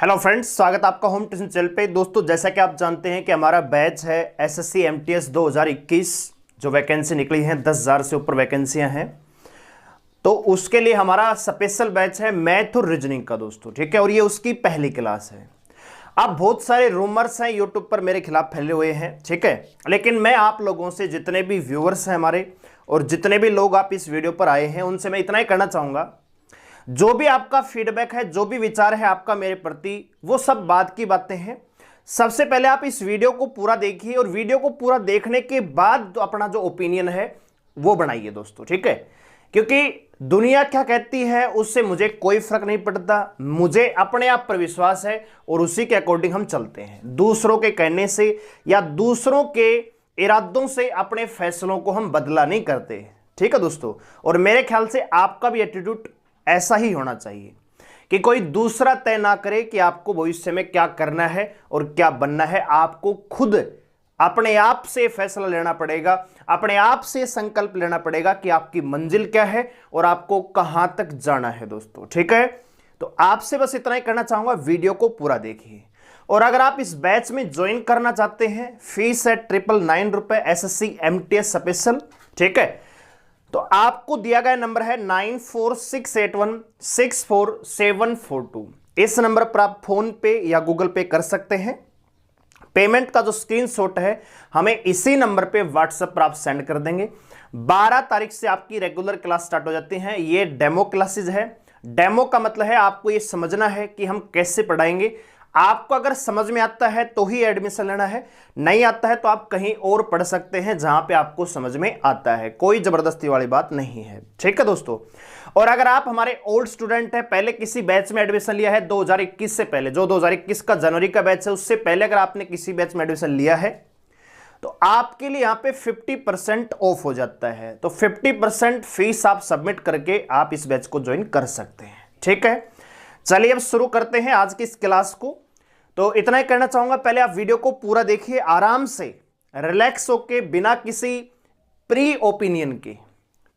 Hello friends, स्वागत आपका home tuition channel पे। दोस्तों, जैसा कि आप जानते हैं कि हमारा बैच है एसएससी एमटीएस 2021, जो वैकेंसी निकली है 10,000 से ऊपर वैकेंसियां हैं। तो उसके लिए हमारा स्पेशल बैच है मैथ और रीजनिंग का दोस्तों, ठीक है। और ये उसकी पहली क्लास है। अब बहुत सारे रूमर्स हैं यूट्यूब पर मेरे खिलाफ फैले हुए हैं, ठीक है। लेकिन मैं आप लोगों से, जितने भी व्यूअर्स हैं हमारे और जितने भी लोग आप इस वीडियो पर आए हैं, उनसे मैं इतना ही कहना चाहूँगा, जो भी आपका फीडबैक है, जो भी विचार है आपका मेरे प्रति, वो सब बात की बातें हैं। सबसे पहले आप इस वीडियो को पूरा देखिए और वीडियो को पूरा देखने के बाद अपना जो ओपिनियन है वो बनाइए दोस्तों, ठीक है। क्योंकि दुनिया क्या कहती है उससे मुझे कोई फर्क नहीं पड़ता। मुझे अपने आप पर विश्वास है और उसी के अकॉर्डिंग हम चलते हैं। दूसरों के कहने से या दूसरों के इरादों से अपने फैसलों को हम बदला नहीं करते, ठीक है दोस्तों। और मेरे ख्याल से आपका भी एटीट्यूड ऐसा ही होना चाहिए कि कोई दूसरा तय ना करे कि आपको भविष्य में क्या करना है और क्या बनना है। आपको खुद अपने आप से फैसला लेना पड़ेगा, अपने आप से संकल्प लेना पड़ेगा कि आपकी मंजिल क्या है और आपको कहां तक जाना है दोस्तों, ठीक है। तो आपसे बस इतना ही करना चाहूंगा, वीडियो को पूरा देखिए। और अगर आप इस बैच में ज्वाइन करना चाहते हैं, फीस है 999 रुपए, एसएससी एमटीएस स्पेशल, ठीक है। तो आपको दिया गया नंबर है 9468164742। इस नंबर पर आप फोन पे या गूगल पे कर सकते हैं। पेमेंट का जो स्क्रीनशॉट है हमें इसी नंबर पे व्हाट्सएप पर आप सेंड कर देंगे। 12 तारीख से आपकी रेगुलर क्लास स्टार्ट हो जाती हैं। ये डेमो क्लासेज है। डेमो का मतलब है आपको ये समझना है कि हम कैसे पढ़ाएंगे। आपको अगर समझ में आता है तो ही एडमिशन लेना है, नहीं आता है तो आप कहीं और पढ़ सकते हैं जहां पे आपको समझ में आता है। कोई जबरदस्ती वाली बात नहीं है, ठीक है दोस्तों। और अगर आप हमारे ओल्ड स्टूडेंट हैं, पहले किसी बैच में एडमिशन लिया है 2021 से पहले, जो 2021 का जनवरी का बैच है उससे पहले अगर आपने किसी बैच में एडमिशन लिया है तो आपके लिए यहां पे 50% ऑफ हो जाता है। तो 50% फीस आप सबमिट करके आप इस बैच को ज्वाइन कर सकते हैं, ठीक है। चलिए अब शुरू करते हैं आज की इस क्लास को। तो इतना ही कहना चाहूंगा, पहले आप वीडियो को पूरा देखिए आराम से, रिलैक्स होके, बिना किसी प्री ओपिनियन के,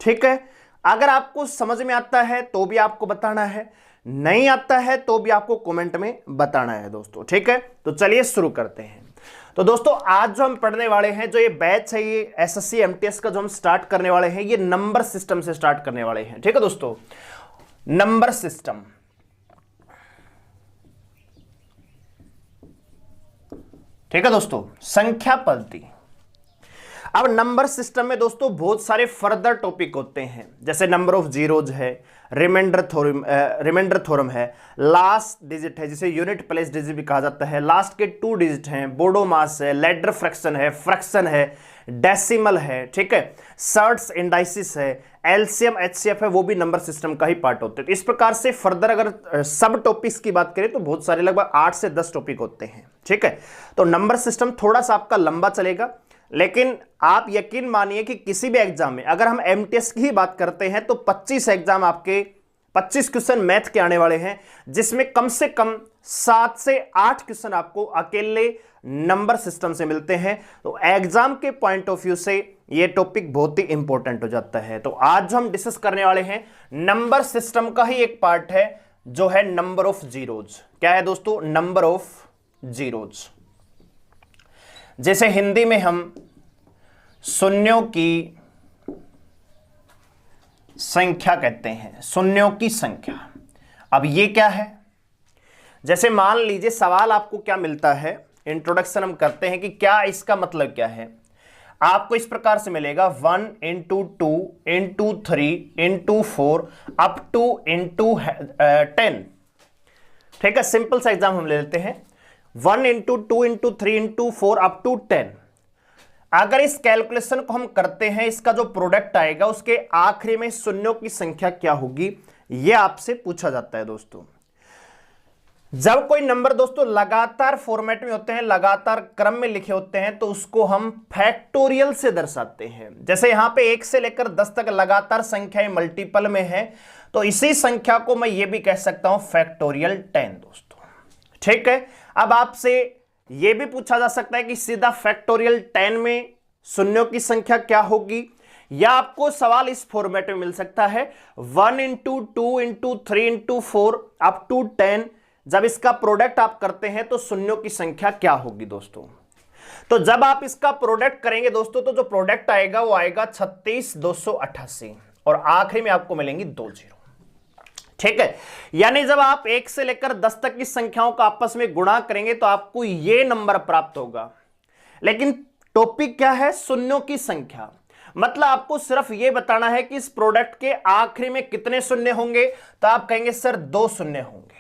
ठीक है। अगर आपको समझ में आता है तो भी आपको बताना है, नहीं आता है तो भी आपको कमेंट में बताना है दोस्तों, ठीक है। तो चलिए शुरू करते हैं। तो दोस्तों, आज जो हम पढ़ने वाले हैं, जो ये बैच है, ये एसएससी एमटीएस का जो हम स्टार्ट करने वाले हैं, ये नंबर सिस्टम से स्टार्ट करने वाले हैं, ठीक है दोस्तों। नंबर सिस्टम, ठीक है दोस्तों, संख्या पद्धति। अब नंबर सिस्टम में दोस्तों बहुत सारे फर्दर टॉपिक होते हैं, जैसे नंबर ऑफ जीरोज है, रिमाइंडर थ्योरम है, लास्ट डिजिट है जिसे यूनिट प्लेस डिजिट भी कहा जाता है, लास्ट के 2 डिजिट हैं, बोडो मास है, लैडर फ्रैक्शन है, डेसिमल है, ठीक है, सर्ट्स इंडाइसिस है, एलसीएम एचसीएफ है, वो भी नंबर सिस्टम का ही पार्ट होते हैं। इस प्रकार से फर्दर अगर सब टॉपिक्स की बात करें तो बहुत सारे, लगभग 8 से 10 टॉपिक होते हैं, ठीक है। तो नंबर सिस्टम थोड़ा सा आपका लंबा चलेगा, लेकिन आप यकीन मानिए कि किसी भी एग्जाम में, अगर हम एमटीएस की ही बात करते हैं तो 25 एग्जाम आपके 25 क्वेश्चन मैथ के आने वाले हैं, जिसमें कम से कम 7 से 8 क्वेश्चन आपको अकेले नंबर सिस्टम से मिलते हैं। तो एग्जाम के पॉइंट ऑफ व्यू से यह टॉपिक बहुत ही इंपॉर्टेंट हो जाता है। तो आज जो हम डिस्कस करने वाले हैं, नंबर सिस्टम का ही एक पार्ट है जो है नंबर ऑफ जीरोज। क्या है दोस्तों? नंबर ऑफ जीरोज, जैसे हिंदी में हम शून्यों की संख्या कहते हैं, शून्यों की संख्या। अब ये क्या है? जैसे मान लीजिए सवाल आपको क्या मिलता है, इंट्रोडक्शन हम करते हैं कि क्या इसका मतलब क्या है। आपको इस प्रकार से मिलेगा 1 into 2 into 3 into 4 up to into 10, ठीक है। सिंपल सा एग्जाम हम ले लेते हैं, 1 into 2 into 3 into 4 up to 10। अगर इस कैलकुलेशन को हम करते हैं, इसका जो प्रोडक्ट आएगा उसके आखिरी में शून्यों की संख्या क्या होगी, यह आपसे पूछा जाता है दोस्तों। जब कोई नंबर दोस्तों लगातार फॉर्मेट में होते हैं, लगातार क्रम में लिखे होते हैं, तो उसको हम फैक्टोरियल से दर्शाते हैं। जैसे यहां पे 1 से लेकर 10 तक लगातार संख्याएं मल्टीपल में है, तो इसी संख्या को मैं ये भी कह सकता हूं फैक्टोरियल 10 दोस्तों, ठीक है। अब आपसे यह भी पूछा जा सकता है कि सीधा फैक्टोरियल 10 में शून्यों की संख्या क्या होगी, या आपको सवाल इस फॉर्मेट में मिल सकता है 1 into 2 into 3 into 4 up to 10, जब इसका प्रोडक्ट आप करते हैं तो शून्यों की संख्या क्या होगी दोस्तों। तो जब आप इसका प्रोडक्ट करेंगे दोस्तों तो जो प्रोडक्ट आएगा वो आएगा 36,288 और आखिरी में आपको मिलेंगी 2 जीरो। ठीक है, यानी जब आप 1 से लेकर 10 तक की संख्याओं का आपस में गुणा करेंगे तो आपको ये नंबर प्राप्त होगा। लेकिन टॉपिक क्या है, शून्यों की संख्या। मतलब आपको सिर्फ ये बताना है कि इस प्रोडक्ट के आखिरी में कितने शून्य होंगे, तो आप कहेंगे सर 2 शून्य होंगे।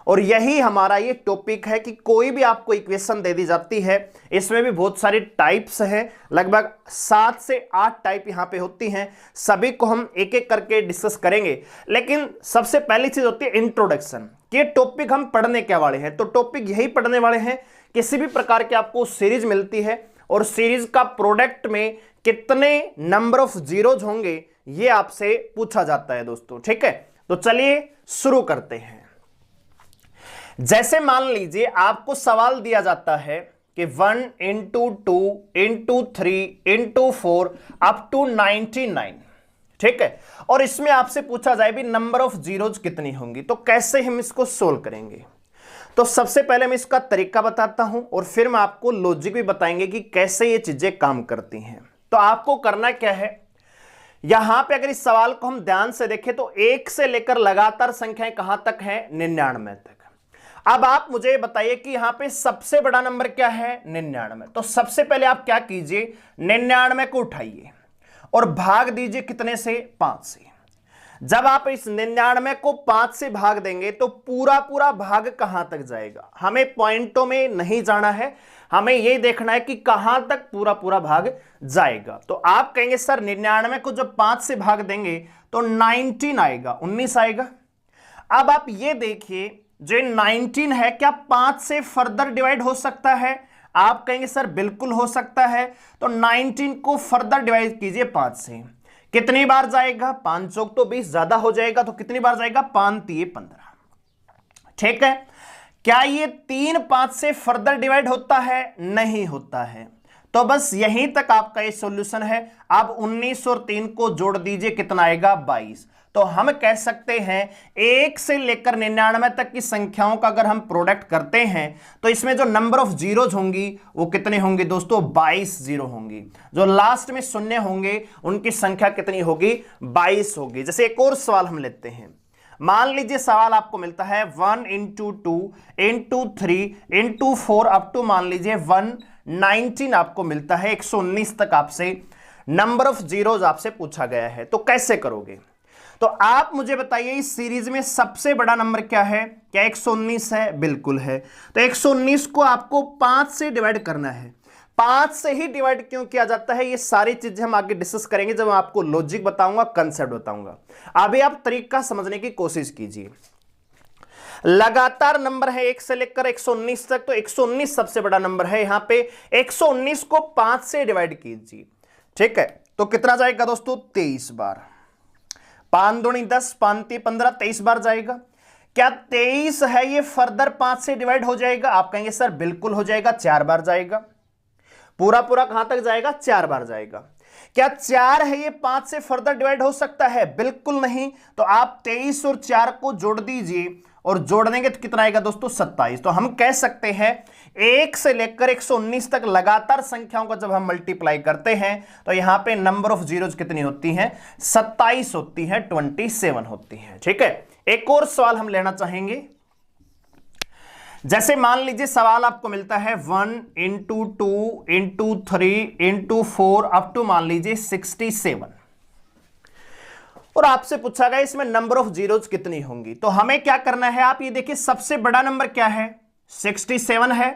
और यही हमारा ये टॉपिक है कि कोई भी आपको इक्वेशन दे दी जाती है, इसमें भी बहुत सारी टाइप्स हैं, लगभग 7 से 8 टाइप यहां पे होती हैं। सभी को हम एक एक करके डिस्कस करेंगे। लेकिन सबसे पहली चीज होती है इंट्रोडक्शन, कि टॉपिक हम पढ़ने क्या वाले हैं। तो टॉपिक यही पढ़ने वाले हैं, किसी भी प्रकार की आपको सीरीज मिलती है और सीरीज का प्रोडक्ट में कितने नंबर ऑफ जीरोज होंगे ये आपसे पूछा जाता है दोस्तों। ठीक है, तो चलिए शुरू करते हैं। जैसे मान लीजिए आपको सवाल दिया जाता है कि 1 into 2 into 3 into 4 up to 99। ठीक है, और इसमें आपसे पूछा जाए भी नंबर ऑफ जीरोज कितनी होंगी, तो कैसे हम इसको सोल्व करेंगे। तो सबसे पहले मैं इसका तरीका बताता हूं और फिर मैं आपको लॉजिक भी बताएंगे कि कैसे ये चीजें काम करती हैं। तो आपको करना क्या है, यहां पे अगर इस सवाल को हम ध्यान से देखें तो 1 से लेकर लगातार संख्याएं कहां तक है, 99 तक। अब आप मुझे बताइए कि यहां पे सबसे बड़ा नंबर क्या है, 99। तो सबसे पहले आप क्या कीजिए, 99 को उठाइए और भाग दीजिए कितने से, 5 से। जब आप इस 99 को 5 से भाग देंगे तो पूरा पूरा भाग कहां तक जाएगा, हमें पॉइंटों में नहीं जाना है, हमें यह देखना है कि कहां तक पूरा पूरा भाग जाएगा। तो आप कहेंगे सर 99 को जब 5 से भाग देंगे तो 19 आएगा, 19 आएगा। अब आप ये देखिए जो 19 है क्या 5 से फर्दर डिवाइड हो सकता है, आप कहेंगे सर बिल्कुल हो सकता है। तो 19 को फर्दर डिवाइड कीजिए 5 से, कितनी बार जाएगा, 5 चौक तो 20, ज्यादा हो जाएगा तो कितनी बार जाएगा, 5 तिये 15। ठीक है, क्या ये 3 5 से फर्दर डिवाइड होता है, नहीं होता है। तो बस यहीं तक आपका ये सॉल्यूशन है। अब 19 और 3 को जोड़ दीजिए, कितना आएगा, 22। तो हम कह सकते हैं 1 से लेकर 99 तक की संख्याओं का अगर हम प्रोडक्ट करते हैं तो इसमें जो नंबर ऑफ जीरोज होंगी वो कितने होंगे दोस्तों, 22 जीरो होंगी। जो लास्ट में शून्य होंगे उनकी संख्या कितनी होगी, 22 होगी। जैसे एक और सवाल हम लेते हैं, मान लीजिए सवाल आपको मिलता है 1 into 2 into 3 into 4 up to मान लीजिए 119 आपको मिलता है, 119 तक आपसे नंबर ऑफ जीरोज आपसे पूछा गया है। तो कैसे करोगे, तो आप मुझे बताइए इस सीरीज में सबसे बड़ा नंबर क्या है, क्या 119 है, बिल्कुल है। तो 119 को आपको 5 से डिवाइड करना है। 5 से ही डिवाइड क्यों किया जाता है, ये सारी चीजें हम आगे डिस्कस करेंगे जब मैं आपको लॉजिक बताऊंगा, कंसेप्ट बताऊंगा। अभी आप तरीका समझने की कोशिश कीजिए। लगातार नंबर है 1 से लेकर 119 तक, तो 119 सबसे बड़ा नंबर है। यहां पे 119 को 5 से डिवाइड कीजिए। ठीक है, तो कितना जाएगा दोस्तों, 23 बार। 5 दूनी 10, 5 तिये 15, 23 बार जाएगा। क्या 23 है ये फर्दर 5 से डिवाइड हो जाएगा, आप कहेंगे सर बिल्कुल हो जाएगा, 4 बार जाएगा। पूरा पूरा कहां तक जाएगा, 4 बार जाएगा। क्या 4 है ये 5 से फर्दर डिवाइड हो सकता है, बिल्कुल नहीं। तो आप 23 और 4 को जोड़ दीजिए और जोड़ देंगे तो कितना आएगा दोस्तों, 27। तो हम कह सकते हैं 1 से लेकर 119 तक लगातार संख्याओं का जब हम मल्टीप्लाई करते हैं तो यहां पे नंबर ऑफ जीरोज कितनी होती हैं, 27 होती हैं, 27 होती हैं। ठीक है, एक और सवाल हम लेना चाहेंगे। जैसे मान लीजिए सवाल आपको मिलता है 1 into 2 into 3 into 4 up to मान लीजिए 67 और आपसे पूछा गया इसमें नंबर ऑफ जीरोज कितनी होंगी। तो हमें क्या करना है, आप ये देखिए सबसे बड़ा नंबर क्या है, 67 है।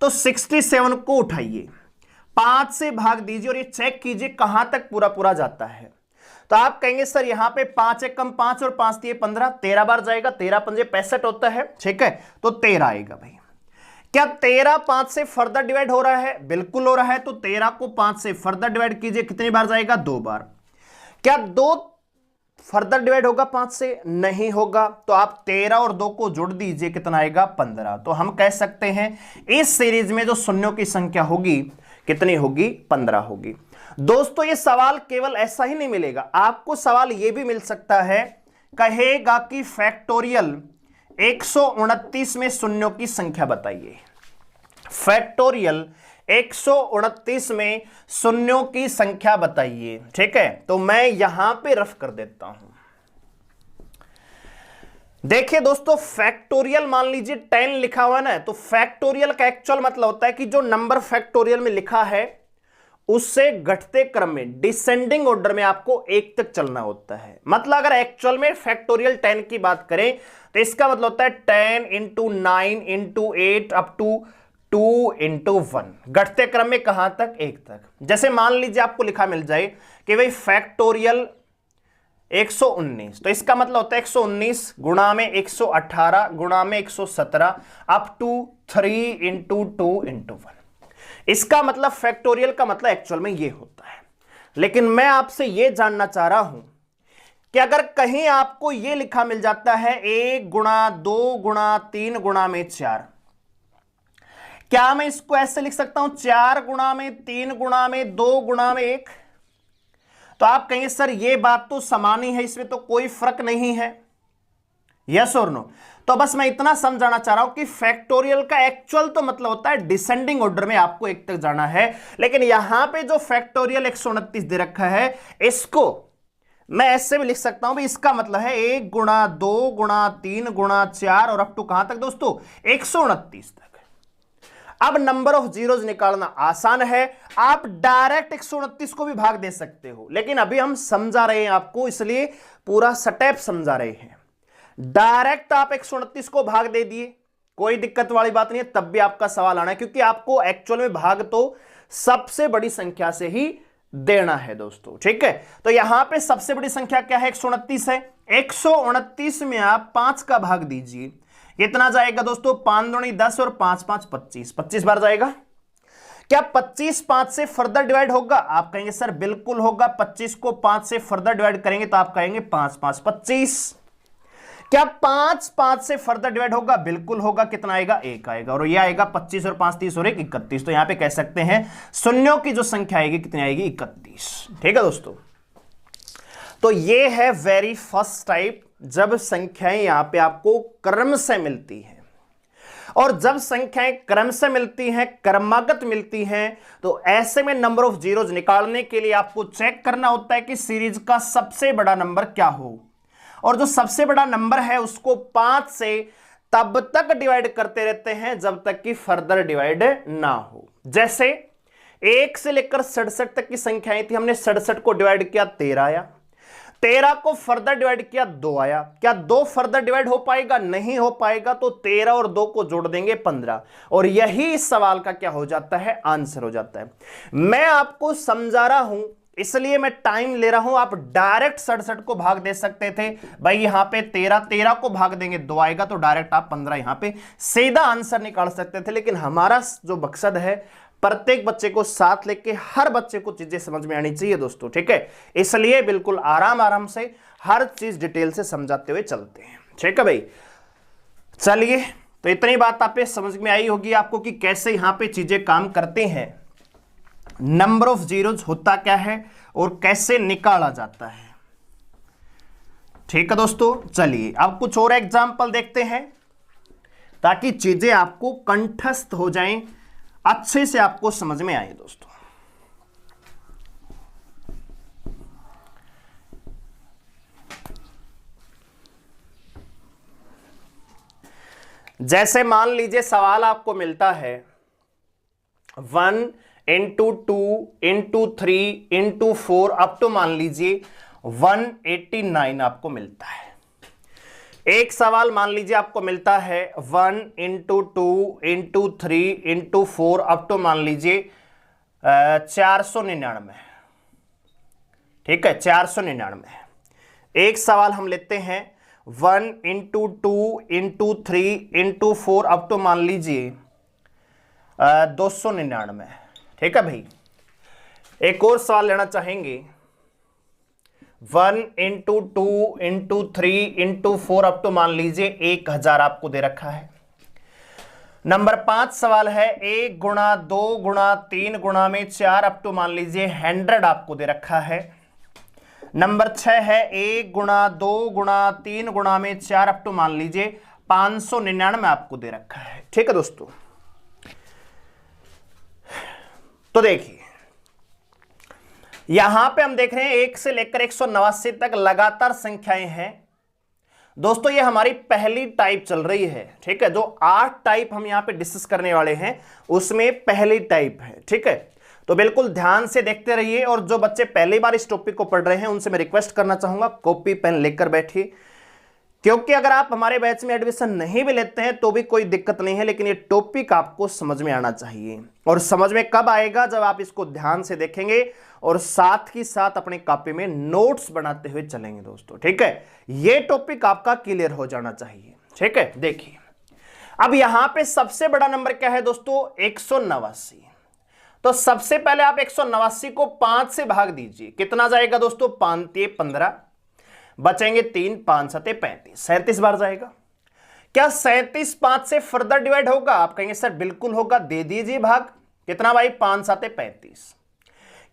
तो 67 को उठाइए, 5 से भाग दीजिए और ये चेक कीजिए कहां तक पूरा पूरा जाता है। तो आप कहेंगे सर यहां पे 5 एक कम 5 और 5 तिये 15, 13 बार जाएगा, 13 पंजे 65 होता है। ठीक है, तो 13 आएगा भाई। क्या 13 5 से फर्दर डिवाइड हो रहा है, बिल्कुल हो रहा है। तो 13 को 5 से फर्दर डिवाइड कीजिए, कितनी बार जाएगा, 2 बार। क्या 2 फर्दर डिवाइड होगा 5 से, नहीं होगा। तो आप 13 और 2 को जोड़ दीजिए, कितना आएगा, 15। तो हम कह सकते हैं इस सीरीज में जो शून्यों की संख्या होगी कितनी होगी, 15 होगी। दोस्तों ये सवाल केवल ऐसा ही नहीं मिलेगा, आपको सवाल यह भी मिल सकता है, कहेगा कि फैक्टोरियल 129 में शून्यों की संख्या बताइए। फैक्टोरियल 129 में शून्यों की संख्या बताइए। ठीक है, तो मैं यहां पे रफ कर देता हूं। देखिए दोस्तों, फैक्टोरियल मान लीजिए 10 लिखा हुआ ना, तो फैक्टोरियल का एक्चुअल मतलब होता है कि जो नंबर फैक्टोरियल में लिखा है उससे घटते क्रम में, डिसेंडिंग ऑर्डर में आपको 1 तक चलना होता है। मतलब अगर एक्चुअल में फैक्टोरियल 10 की बात करें तो इसका मतलब होता है 10 into 9 into 8 up to 2 into 1, घटते क्रम में कहां तक? 1 तक। जैसे मान लीजिए आपको लिखा मिल जाए कि भाई फैक्टोरियल 119, तो इसका मतलब होता है 119 गुणा में 118 गुणा में 117 अप टू 3 इंटू 2 इंटू 1। इसका मतलब फैक्टोरियल का मतलब एक्चुअल में ये होता है। लेकिन मैं आपसे ये जानना चाह रहा हूं कि अगर कहीं आपको ये लिखा मिल जाता है 1 गुणा 2 गुणा 3 गुणा में 4, क्या मैं इसको ऐसे लिख सकता हूं 4 गुणा में 3 गुणा में 2 गुणा में 1? तो आप कहेंगे सर ये बात तो समान ही है, इसमें तो कोई फर्क नहीं है। यस और नो? तो बस मैं इतना समझाना चाह रहा हूं कि फैक्टोरियल का एक्चुअल तो मतलब होता है डिसेंडिंग ऑर्डर में आपको 1 तक जाना है। लेकिन यहां पे जो फैक्टोरियल 129 दे रखा है, इसको मैं ऐसे भी लिख सकता हूं, इसका मतलब है 1 गुणा 2 गुणा 3 गुणा 4 और अप टू कहां तक दोस्तों? 129 तक। अब नंबर ऑफ जीरोज निकालना आसान है, आप डायरेक्ट 129 को भी भाग दे सकते हो, लेकिन अभी हम समझा रहे हैं आपको, इसलिए पूरा स्टेप समझा रहे हैं। डायरेक्ट आप 129 को भाग दे दिए, कोई दिक्कत वाली बात नहीं है, तब भी आपका सवाल आना है, क्योंकि आपको एक्चुअल में भाग तो सबसे बड़ी संख्या से ही देना है दोस्तों। ठीक है, तो यहां पे सबसे बड़ी संख्या क्या है? 129 है। 129 में आप 5 का भाग दीजिए, कितना जाएगा दोस्तों? 5 दूनी 10 और 5 5 25, 25 बार जाएगा। क्या 25 5 से फर्दर डिवाइड होगा? आप कहेंगे सर बिल्कुल होगा। 25 को 5 से फर्दर डिवाइड करेंगे तो आप कहेंगे 5 5 25। क्या 5 5 से फर्दर डिवाइड होगा? बिल्कुल होगा। कितना आएगा? 1 आएगा। और ये आएगा 25 और 5 30 और 1 31। तो यहां पे कह सकते हैं शून्यों की जो संख्या आएगी कितनी आएगी? 31। ठीक है दोस्तों, तो ये है वेरी फर्स्ट टाइप, जब संख्याएं यहां पे आपको क्रम से मिलती हैं। और जब संख्याएं क्रम से मिलती हैं, क्रमागत मिलती हैं, तो ऐसे में नंबर ऑफ जीरोज निकालने के लिए आपको चेक करना होता है कि सीरीज का सबसे बड़ा नंबर क्या हो, और जो सबसे बड़ा नंबर है उसको 5 से तब तक डिवाइड करते रहते हैं जब तक कि फर्दर डिवाइड ना हो। जैसे 1 से लेकर 67 तक की संख्याएं थी, हमने 67 को डिवाइड किया 13 आया, 13 को फर्दर डिवाइड किया 2 आया। क्या 2 फर्दर डिवाइड हो पाएगा? नहीं हो पाएगा। तो 13 और 2 को जोड़ देंगे 15, और यही इस सवाल का क्या हो जाता है? आंसर हो जाता है। मैं आपको समझा रहा हूं, इसलिए मैं टाइम ले रहा हूं। आप डायरेक्ट 67 को भाग दे सकते थे, भाई यहां पे 13 को भाग देंगे 2 आएगा, तो डायरेक्ट आप 15 यहां पे सीधा आंसर निकाल सकते थे। लेकिन हमारा जो मकसद है, प्रत्येक बच्चे को साथ लेके हर बच्चे को चीजें समझ में आनी चाहिए दोस्तों। ठीक है, इसलिए बिल्कुल आराम आराम से हर चीज डिटेल से समझाते हुए चलते हैं। ठीक है भाई, चलिए, तो इतनी बात आप पे समझ में आई होगी आपको कि कैसे यहां पे चीजें काम करते हैं, नंबर ऑफ जीरोज होता क्या है और कैसे निकाला जाता है। ठीक है दोस्तों, चलिए अब कुछ और एग्जाम्पल देखते हैं ताकि चीजें आपको कंठस्थ हो जाएं, अच्छे से आपको समझ में आए दोस्तों। जैसे मान लीजिए सवाल आपको मिलता है 1 into 2 into 3 into 4 up to मान लीजिए 189 आपको मिलता है। एक सवाल मान लीजिए आपको मिलता है 1 into 2 into 3 into 4 up to मान लीजिए 499। ठीक है, 499। एक सवाल हम लेते हैं 1 into 2 into 3 into 4 up to मान लीजिए 299। ठीक है भाई, एक और सवाल लेना चाहेंगे 1 into 2 into 3 into 4 up to मान लीजिए 1000 आपको दे रखा है। नंबर 5 सवाल है 1 गुणा 2 गुणा 3 गुणा में 4 अप टू मान लीजिए 100 आपको दे रखा है। नंबर 6 है 1 गुणा 2 गुणा 3 गुणा में 4 अप टू मान लीजिए 599 आपको दे रखा है। ठीक है दोस्तों, तो देखिए यहां पे हम देख रहे हैं 1 से लेकर 189 तक लगातार संख्याएं हैं दोस्तों। ये हमारी पहली टाइप चल रही है। ठीक है, जो 8 टाइप हम यहां पे डिस्कस करने वाले हैं उसमें पहली टाइप है। ठीक है, तो बिल्कुल ध्यान से देखते रहिए, और जो बच्चे पहली बार इस टॉपिक को पढ़ रहे हैं उनसे मैं रिक्वेस्ट करना चाहूंगा कॉपी पेन लेकर बैठिए, क्योंकि अगर आप हमारे बैच में एडमिशन नहीं भी लेते हैं तो भी कोई दिक्कत नहीं है, लेकिन ये टॉपिक आपको समझ में आना चाहिए। और समझ में कब आएगा? जब आप इसको ध्यान से देखेंगे और साथ ही साथ अपनी कॉपी में नोट्स बनाते हुए चलेंगे दोस्तों। ठीक है, ये टॉपिक आपका क्लियर हो जाना चाहिए। ठीक है, देखिए अब यहां पे सबसे बड़ा नंबर क्या है दोस्तों? 189। तो सबसे पहले आप 189 को 5 से भाग दीजिए, कितना जाएगा दोस्तों? 5 × 15, बचेंगे 3, 5 × 7 = 35, 37 बार जाएगा। क्या 37 5 से फर्दर डिवाइड होगा? आप कहेंगे सर बिल्कुल होगा, दे दीजिए भाग। कितना भाई? 5 × 7 = 35।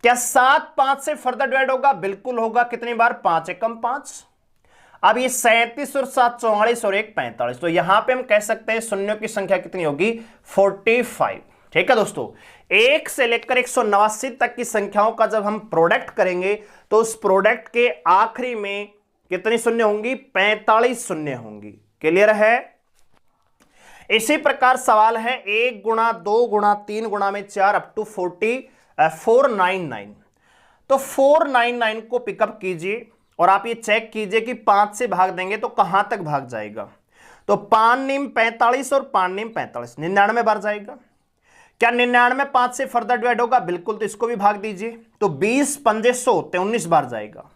क्या 7 5 से फर्दर डिवाइड होगा? बिल्कुल होगा। कितनी बार? 5 × 1 = 5। अब ये 37 और 7 44 और 1 45, तो यहां पे हम कह सकते हैं शून्यों की संख्या कितनी होगी? 45। ठीक है दोस्तों, 1 से लेकर 189 तक की संख्याओं का जब हम प्रोडक्ट करेंगे तो उस प्रोडक्ट के आखिरी में कितनी शून्य होंगी? 45 शून्य होंगी। क्लियर है? इसी प्रकार सवाल है 1 × 2 × 3 × 4 अप टू 499। तो 499 को पिकअप कीजिए और आप ये चेक कीजिए कि 5 से भाग देंगे तो कहां तक भाग जाएगा। तो 5 × 9 = 45 और 5 × 9 = 45, 99 बार जाएगा। क्या 99 5 से फर्दर डिवाइड होगा? बिल्कुल, तो इसको भी भाग दीजिए। तो 20 5 100 19 बार जाएगा।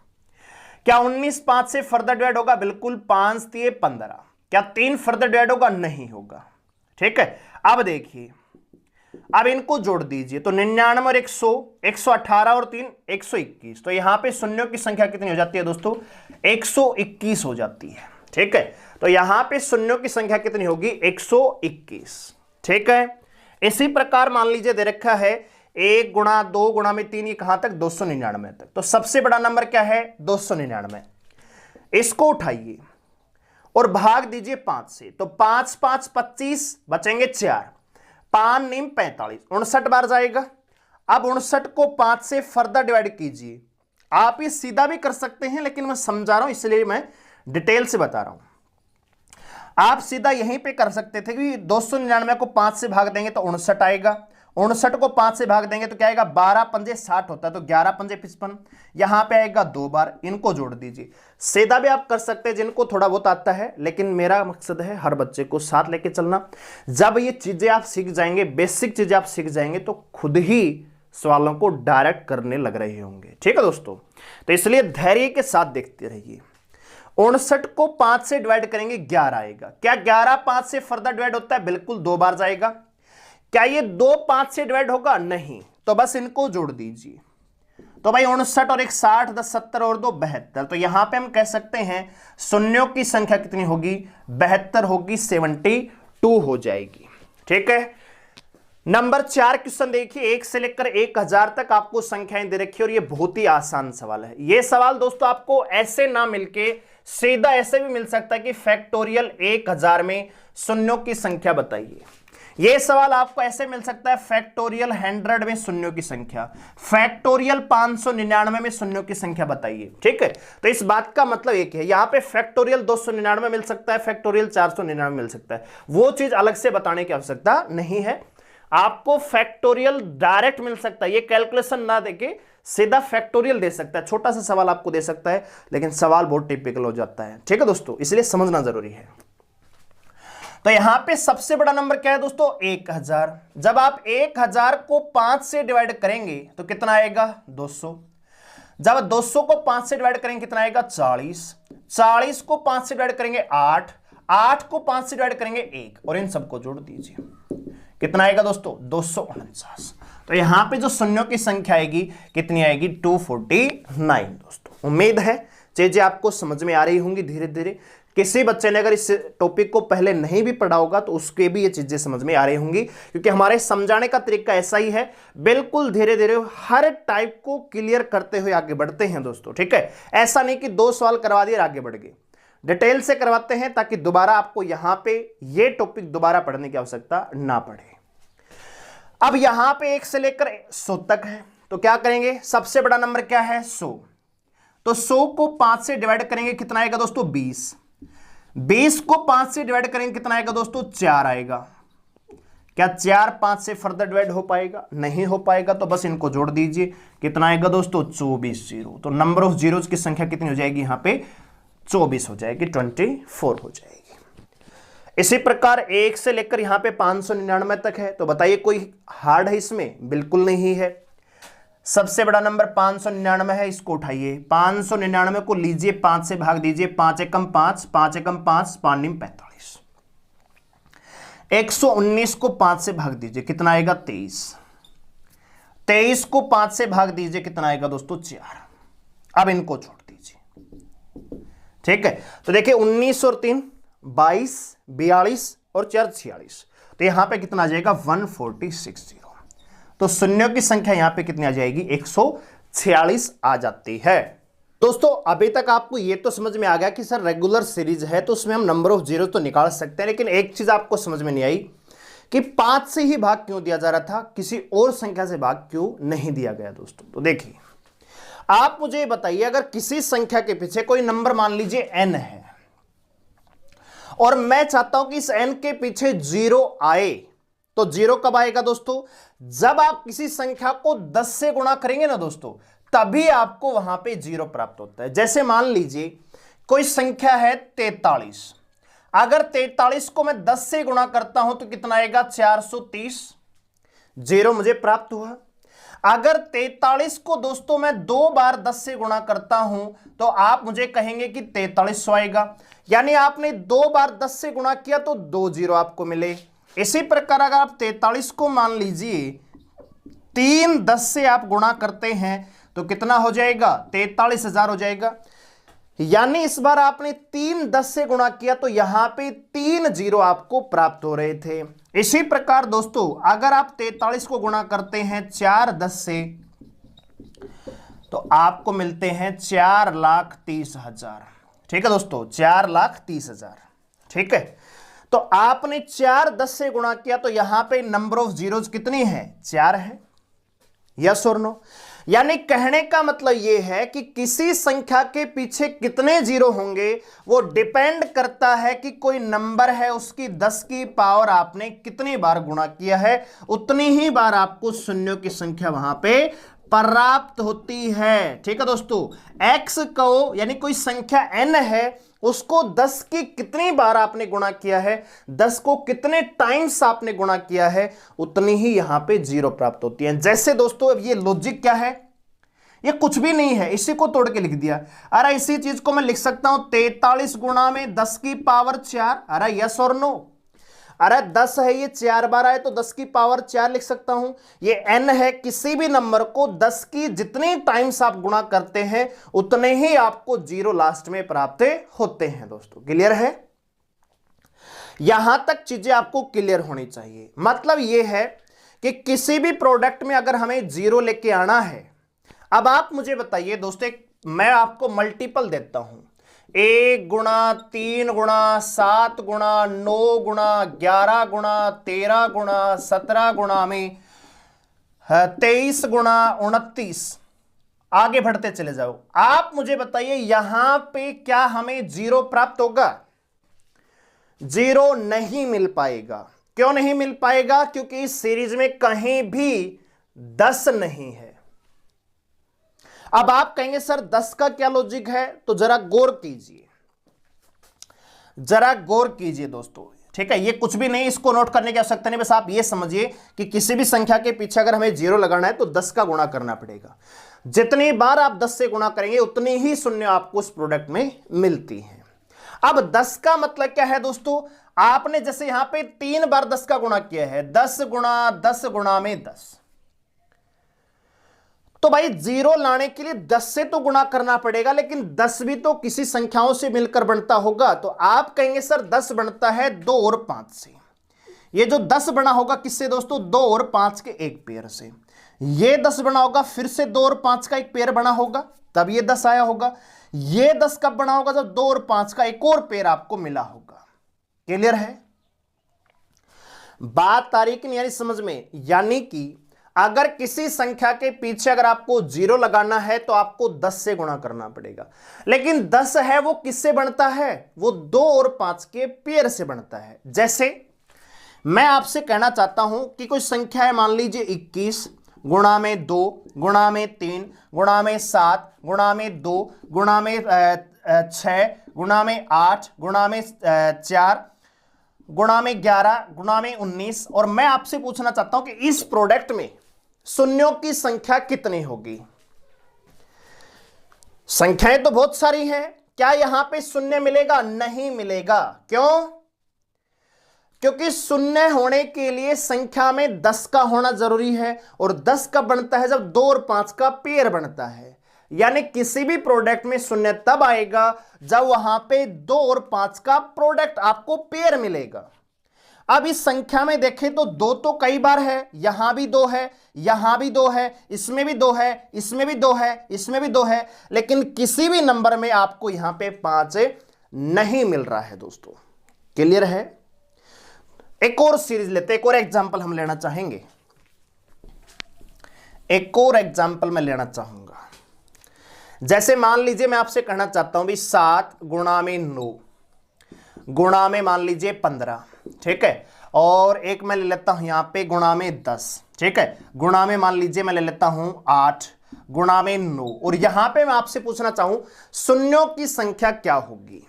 क्या 19 5 से फर्दर डिवाइड होगा? बिल्कुल, 5 × 3 = 15। क्या 3 फर्दर डिवाइड होगा? नहीं होगा। ठीक है, अब देखिए, अब इनको जोड़ दीजिए। तो 99 और 100, 118 और 3 121। तो यहां पे शून्यों की संख्या कितनी हो जाती है दोस्तों? 121 हो जाती है। ठीक है, तो यहां पे शून्यों की संख्या कितनी होगी? 121। ठीक है, इसी प्रकार मान लीजिए दे रखा है 1 × 2 × 3, ये कहां तक? 299 तक। तो सबसे बड़ा नंबर क्या है? 299। इसको उठाइए और भाग दीजिए 5 से। तो 5 5 25, बचेंगे 4, 5 × 9 = 45, 59 बार जाएगा। अब 59 को 5 से फर्दर डिवाइड कीजिए। आप ये सीधा भी कर सकते हैं, लेकिन मैं समझा रहा हूं इसलिए मैं डिटेल से बता रहा हूं। आप सीधा यहीं पे कर सकते थे कि 299 को 5 से भाग देंगे तो 59 आएगा। 59 को 5 से भाग देंगे तो क्या आएगा? 12 पंजे 60 होता है, तो 11 पंजे 55। यहां पे आएगा 2 बार, इनको जोड़ दीजिए। सीधा भी आप कर सकते हैं जिनको थोड़ा बहुत आता है, लेकिन मेरा मकसद है हर बच्चे को साथ लेके चलना। जब ये चीजें आप सीख जाएंगे, बेसिक चीजें आप सीख जाएंगे, तो खुद ही सवालों को डायरेक्ट करने लग रहे होंगे। ठीक है दोस्तों, तो इसलिए धैर्य के साथ देखते रहिए। 59 को 5 से डिवाइड करेंगे 11 आएगा। क्या 11 5 से फर्दर डिवाइड होता है? बिल्कुल, 2 बार जाएगा। क्या ये 2 5 से डिवाइड होगा? नहीं। तो बस इनको जोड़ दीजिए। तो भाई 59 और 1 60, 10 70 और 2 72। तो यहां पे हम कह सकते हैं शून्यों की संख्या कितनी होगी? 72 होगी, 72 हो जाएगी। ठीक है, नंबर 4 क्वेश्चन देखिए। 1 से लेकर 1000 तक आपको संख्याएं दे रखी है और ये बहुत ही आसान सवाल है। ये सवाल दोस्तों आपको ऐसे ना मिलके सीधा ऐसे भी मिल सकता है कि फैक्टोरियल 1000 में शून्यों की संख्या बताइए। यह सवाल आपको ऐसे मिल सकता है फैक्टोरियल 100 में शून्यों की संख्या, फैक्टोरियल 599 में शून्यों की संख्या बताइए। ठीक है, तो इस बात का मतलब एक है, यहां पे फैक्टोरियल 299 मिल सकता है, फैक्टोरियल 499 मिल सकता है। वो चीज अलग से बताने की आवश्यकता नहीं है। आपको फैक्टोरियल डायरेक्ट मिल सकता है, ये कैलकुलेशन ना देके सीधा फैक्टोरियल दे सकता है। छोटा सा सवाल आपको दे सकता है, लेकिन सवाल बहुत टिपिकल हो जाता है। ठीक है दोस्तों, इसलिए समझना जरूरी है। तो यहां पे सबसे बड़ा नंबर क्या है दोस्तों? 1000। जब आप 1000 को 5 से डिवाइड करेंगे तो कितना आएगा? 200। जब 200 को 5 से डिवाइड करेंगे कितना आएगा? 40। 40 को 5 से डिवाइड करेंगे 8। 8 को 5 से डिवाइड करेंगे 1, और इन सबको जोड़ दीजिए। कितना आएगा दोस्तों? 249। तो यहां पे जो शून्यों की संख्या आएगी कितनी आएगी? 249 दोस्तों। उम्मीद है चीजें आपको समझ में आ रही होंगी धीरे धीरे। किसी बच्चे ने अगर इस टॉपिक को पहले नहीं भी पढ़ा होगा तो उसके भी ये चीजें समझ में आ रही होंगी, क्योंकि हमारे समझाने का तरीका ऐसा ही है। बिल्कुल धीरे धीरे हर टाइप को क्लियर करते हुए आगे बढ़ते हैं दोस्तों। ठीक है, ऐसा नहीं कि 2 सवाल करवा दिए आगे बढ़ गए। डिटेल से करवाते हैं ताकि दोबारा आपको यहां पे ये टॉपिक दोबारा पढ़ने की आवश्यकता ना पड़े। अब यहां पे 1 से लेकर 100 तक है, तो क्या करेंगे, सबसे बड़ा नंबर क्या है 100, तो 100 को 5 से डिवाइड करेंगे, कितना आएगा दोस्तों 20। 20 को 5 से डिवाइड करेंगे, कितना आएगा दोस्तों 4 आएगा। क्या 4 5 से फर्दर डिवाइड हो पाएगा, नहीं हो पाएगा, तो बस इनको जोड़ दीजिए, कितना आएगा दोस्तों 24 जीरो। तो नंबर ऑफ जीरोज की संख्या कितनी हो जाएगी, यहां पे 24 हो जाएगी, 24 हो जाएगी। इसी प्रकार 1 से लेकर यहां पे 599 तक है, तो बताइए कोई हार्ड है इसमें, बिल्कुल नहीं है। सबसे बड़ा नंबर 599 है, इसको उठाइए, 599 को लीजिए 5 से भाग दीजिए, 5 एकम 5, 5 एकम 5, 5 निम 45। 119 को 5 से भाग दीजिए, कितना आएगा 23। 23 को 5 से भाग दीजिए, कितना आएगा दोस्तों 4। अब इनको छोड़ दीजिए, ठीक है। तो देखिए 19 और 3 22, 42 और 4 46, तो यहां पे कितना आ जाएगा 146 जीरो। तो शून्यों की संख्या यहां पे कितनी आ जाएगी 146 आ जाती है। दोस्तों अभी तक आपको ये तो समझ में आ गया कि सर रेगुलर सीरीज है तो उसमें हम नंबर ऑफ जीरो तो निकाल सकते हैं, लेकिन एक चीज आपको समझ में नहीं आई कि 5 से ही भाग क्यों दिया जा रहा था, किसी और संख्या से भाग क्यों नहीं दिया गया दोस्तों। तो देखिए आप मुझे बताइए, अगर किसी संख्या के पीछे कोई नंबर मान लीजिए n है और मैं चाहता हूं कि इस n के पीछे 0 आए, तो 0 कब आएगा दोस्तों, जब आप किसी संख्या को 10 से गुणा करेंगे ना दोस्तों, तभी आपको वहां पे 0 प्राप्त होता है। जैसे मान लीजिए कोई संख्या है 43, अगर 43 को मैं 10 से गुणा करता हूं तो कितना आएगा 430, 0 मुझे प्राप्त हुआ। अगर 43 को दोस्तों मैं 2 बार 10 से गुणा करता हूं तो आप मुझे कहेंगे कि 4300 आएगा, यानी आपने 2 बार 10 से गुणा किया तो 2 जीरो आपको मिले। इसी प्रकार अगर आप 43 को मान लीजिए 3 10 से आप गुणा करते हैं तो कितना हो जाएगा 43,000 हो जाएगा, यानी इस बार आपने 3 10 से गुणा किया तो यहां पे 3 जीरो आपको प्राप्त हो रहे थे। इसी प्रकार दोस्तों अगर आप 43 को गुणा करते हैं 4 10 से तो आपको मिलते हैं 4,30,000, ठीक है दोस्तों 4,30,000, ठीक है। तो आपने 4 10 से गुणा किया तो यहां पे नंबर ऑफ जीरोज कितनी है 4 है, यस और नो। यानी कहने का मतलब यह है कि किसी संख्या के पीछे कितने जीरो होंगे वो डिपेंड करता है कि कोई नंबर है उसकी 10 की पावर आपने कितनी बार गुणा किया है, उतनी ही बार आपको शून्यों की संख्या वहां पे प्राप्त होती है, ठीक है दोस्तों। x को यानी कोई संख्या n है उसको 10 की कितनी बार आपने गुणा किया है, 10 को कितने टाइम्स आपने गुणा किया है, उतनी ही यहां पे जीरो प्राप्त होती है। जैसे दोस्तों अब ये लॉजिक क्या है, ये कुछ भी नहीं है, इसी को तोड़ के लिख दिया। अरे इसी चीज को मैं लिख सकता हूं 43 गुणा में 10 की पावर 4, अरे यस और नो। अरे 10 है ये 4 बार आए तो 10 की पावर 4 लिख सकता हूं। ये n है, किसी भी नंबर को 10 की जितनी टाइम्स आप गुणा करते हैं उतने ही आपको जीरो लास्ट में प्राप्त होते हैं दोस्तों। क्लियर है, यहां तक चीजें आपको क्लियर होनी चाहिए। मतलब यह है कि किसी भी प्रोडक्ट में अगर हमें जीरो लेके आना है, अब आप मुझे बताइए दोस्तों, मैं आपको मल्टीपल देता हूं 1 गुणा 3 गुणा 7 गुणा 9 गुणा 11 गुणा 13 गुणा 17 गुणा में 23 गुणा 29, आगे बढ़ते चले जाओ। आप मुझे बताइए यहां पे क्या हमें जीरो प्राप्त होगा, जीरो नहीं मिल पाएगा। क्यों नहीं मिल पाएगा, क्योंकि इस सीरीज में कहीं भी 10 नहीं है। अब आप कहेंगे सर 10 का क्या लॉजिक है, तो जरा गौर कीजिए, जरा गौर कीजिए दोस्तों, ठीक है। ये कुछ भी नहीं, इसको नोट करने की आवश्यकता नहीं, बस आप ये समझिए कि किसी भी संख्या के पीछे अगर हमें जीरो लगाना है तो 10 का गुणा करना पड़ेगा। जितनी बार आप 10 से गुणा करेंगे उतनी ही शून्य आपको इस प्रोडक्ट में मिलती है। अब 10 का मतलब क्या है दोस्तों, आपने जैसे यहां पे 3 बार 10 का गुणा किया है, 10 गुणा 10 गुणा में 10, तो भाई जीरो लाने के लिए 10 से तो गुणा करना पड़ेगा, लेकिन 10 भी तो किसी संख्याओं से मिलकर बनता होगा। तो आप कहेंगे सर 10 बनता है 2 और 5 से। ये जो 10 बना होगा किससे दोस्तों, 2 और 5 के एक पेयर से। ये 10 बना होगा फिर से 2 और 5 का एक पेयर बना होगा, तब ये 10 आया होगा। ये 10 कब बना होगा? जब 2 और 5 का एक और पेयर आपको मिला होगा। क्लियर है बात? तारीख नहीं यानी समझ में? यानी कि अगर किसी संख्या के पीछे अगर आपको 0 लगाना है तो आपको 10 से गुणा करना पड़ेगा, लेकिन 10 है वो किससे बनता है? वो 2 और 5 के पेयर से बनता है। जैसे मैं आपसे कहना चाहता हूं कि कोई संख्या है, मान लीजिए 21 गुणा में 2 गुणा में 3 गुणा में 7 गुणा में 2 गुणा में 6 गुणा में 8 गुणा में 4 गुणा में 11 गुणा में 19, और मैं आपसे पूछना चाहता हूं कि इस प्रोडक्ट में शून्यों की संख्या कितनी होगी? संख्याएं तो बहुत सारी हैं, क्या यहां पे शून्य मिलेगा? नहीं मिलेगा। क्यों? क्योंकि शून्य होने के लिए संख्या में 10 का होना जरूरी है, और 10 कब बनता है? जब 2 और 5 का पेयर बनता है। यानी किसी भी प्रोडक्ट में शून्य तब आएगा जब वहां पे 2 और 5 का प्रोडक्ट आपको पेयर मिलेगा। अब इस संख्या में देखें तो 2 तो कई बार है, यहां भी 2 है, यहां भी 2 है, इसमें भी 2 है, इसमें भी 2 है, इसमें भी 2 है, लेकिन किसी भी नंबर में आपको यहां पे 5 नहीं मिल रहा है दोस्तों। क्लियर है? एक और सीरीज लेते, एक और एग्जाम्पल हम लेना चाहेंगे, एक और एग्जाम्पल मैं लेना चाहूंगा। जैसे मान लीजिए मैं आपसे कहना चाहता हूं भी 7 गुणा में 9 गुणा में मान लीजिए 15, ठीक है, और एक मैं ले लेता हूं यहां पे गुणा में 10, ठीक है, गुणा में मान लीजिए मैं ले लेता हूं 8 गुणा में 9, और यहां पे मैं आपसे पूछना चाहूं शून्यों की संख्या क्या होगी?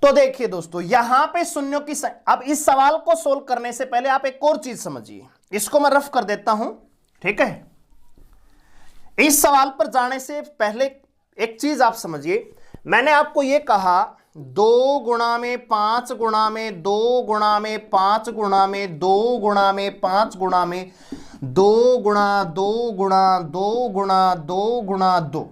तो देखिए दोस्तों, यहां पे शून्यों की अब इस सवाल को सोल्व करने से पहले आप एक और चीज समझिए, इसको मैं रफ कर देता हूं, ठीक है। इस सवाल पर जाने से पहले एक चीज आप समझिए, मैंने आपको यह कहा 2 गुणा में 5 गुणा में 2 गुणा में 5 गुणा में 2 गुणा में 5 गुणा में 2 गुणा 2 गुणा 2 गुणा 2 गुणा 2,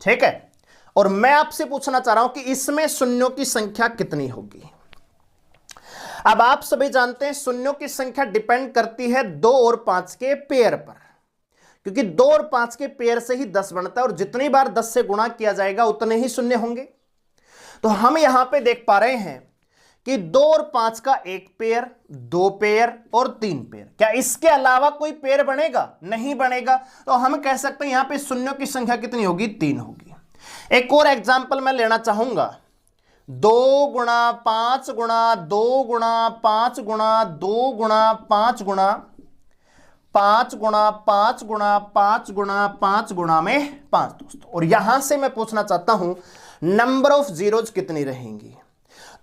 ठीक है, और मैं आपसे पूछना चाह रहा हूं कि इसमें शून्यों की संख्या कितनी होगी। अब आप सभी जानते हैं शून्यों की संख्या डिपेंड करती है 2 और 5 के पेयर पर, क्योंकि 2 और 5 के पेयर से ही 10 बनता है, और जितनी बार 10 से गुणा किया जाएगा उतने ही शून्य होंगे। तो हम यहां पे देख पा रहे हैं कि 2 और 5 का एक पेयर, 2 पेयर और 3 पेयर, क्या इसके अलावा कोई पेयर बनेगा? नहीं बनेगा। तो हम कह सकते हैं यहां पे शून्यों की संख्या कितनी होगी? 3 होगी। एक और एग्जाम्पल मैं लेना चाहूंगा, 2 गुणा 5 गुणा 2 गुणा 5 गुणा 2 गुणा 5 गुणा 5 गुणा 5 गुणा 5 गुणा 5 गुणा में 5 दोस्तों, और यहां से मैं पूछना चाहता हूं नंबर ऑफ जीरोज कितनी रहेंगी?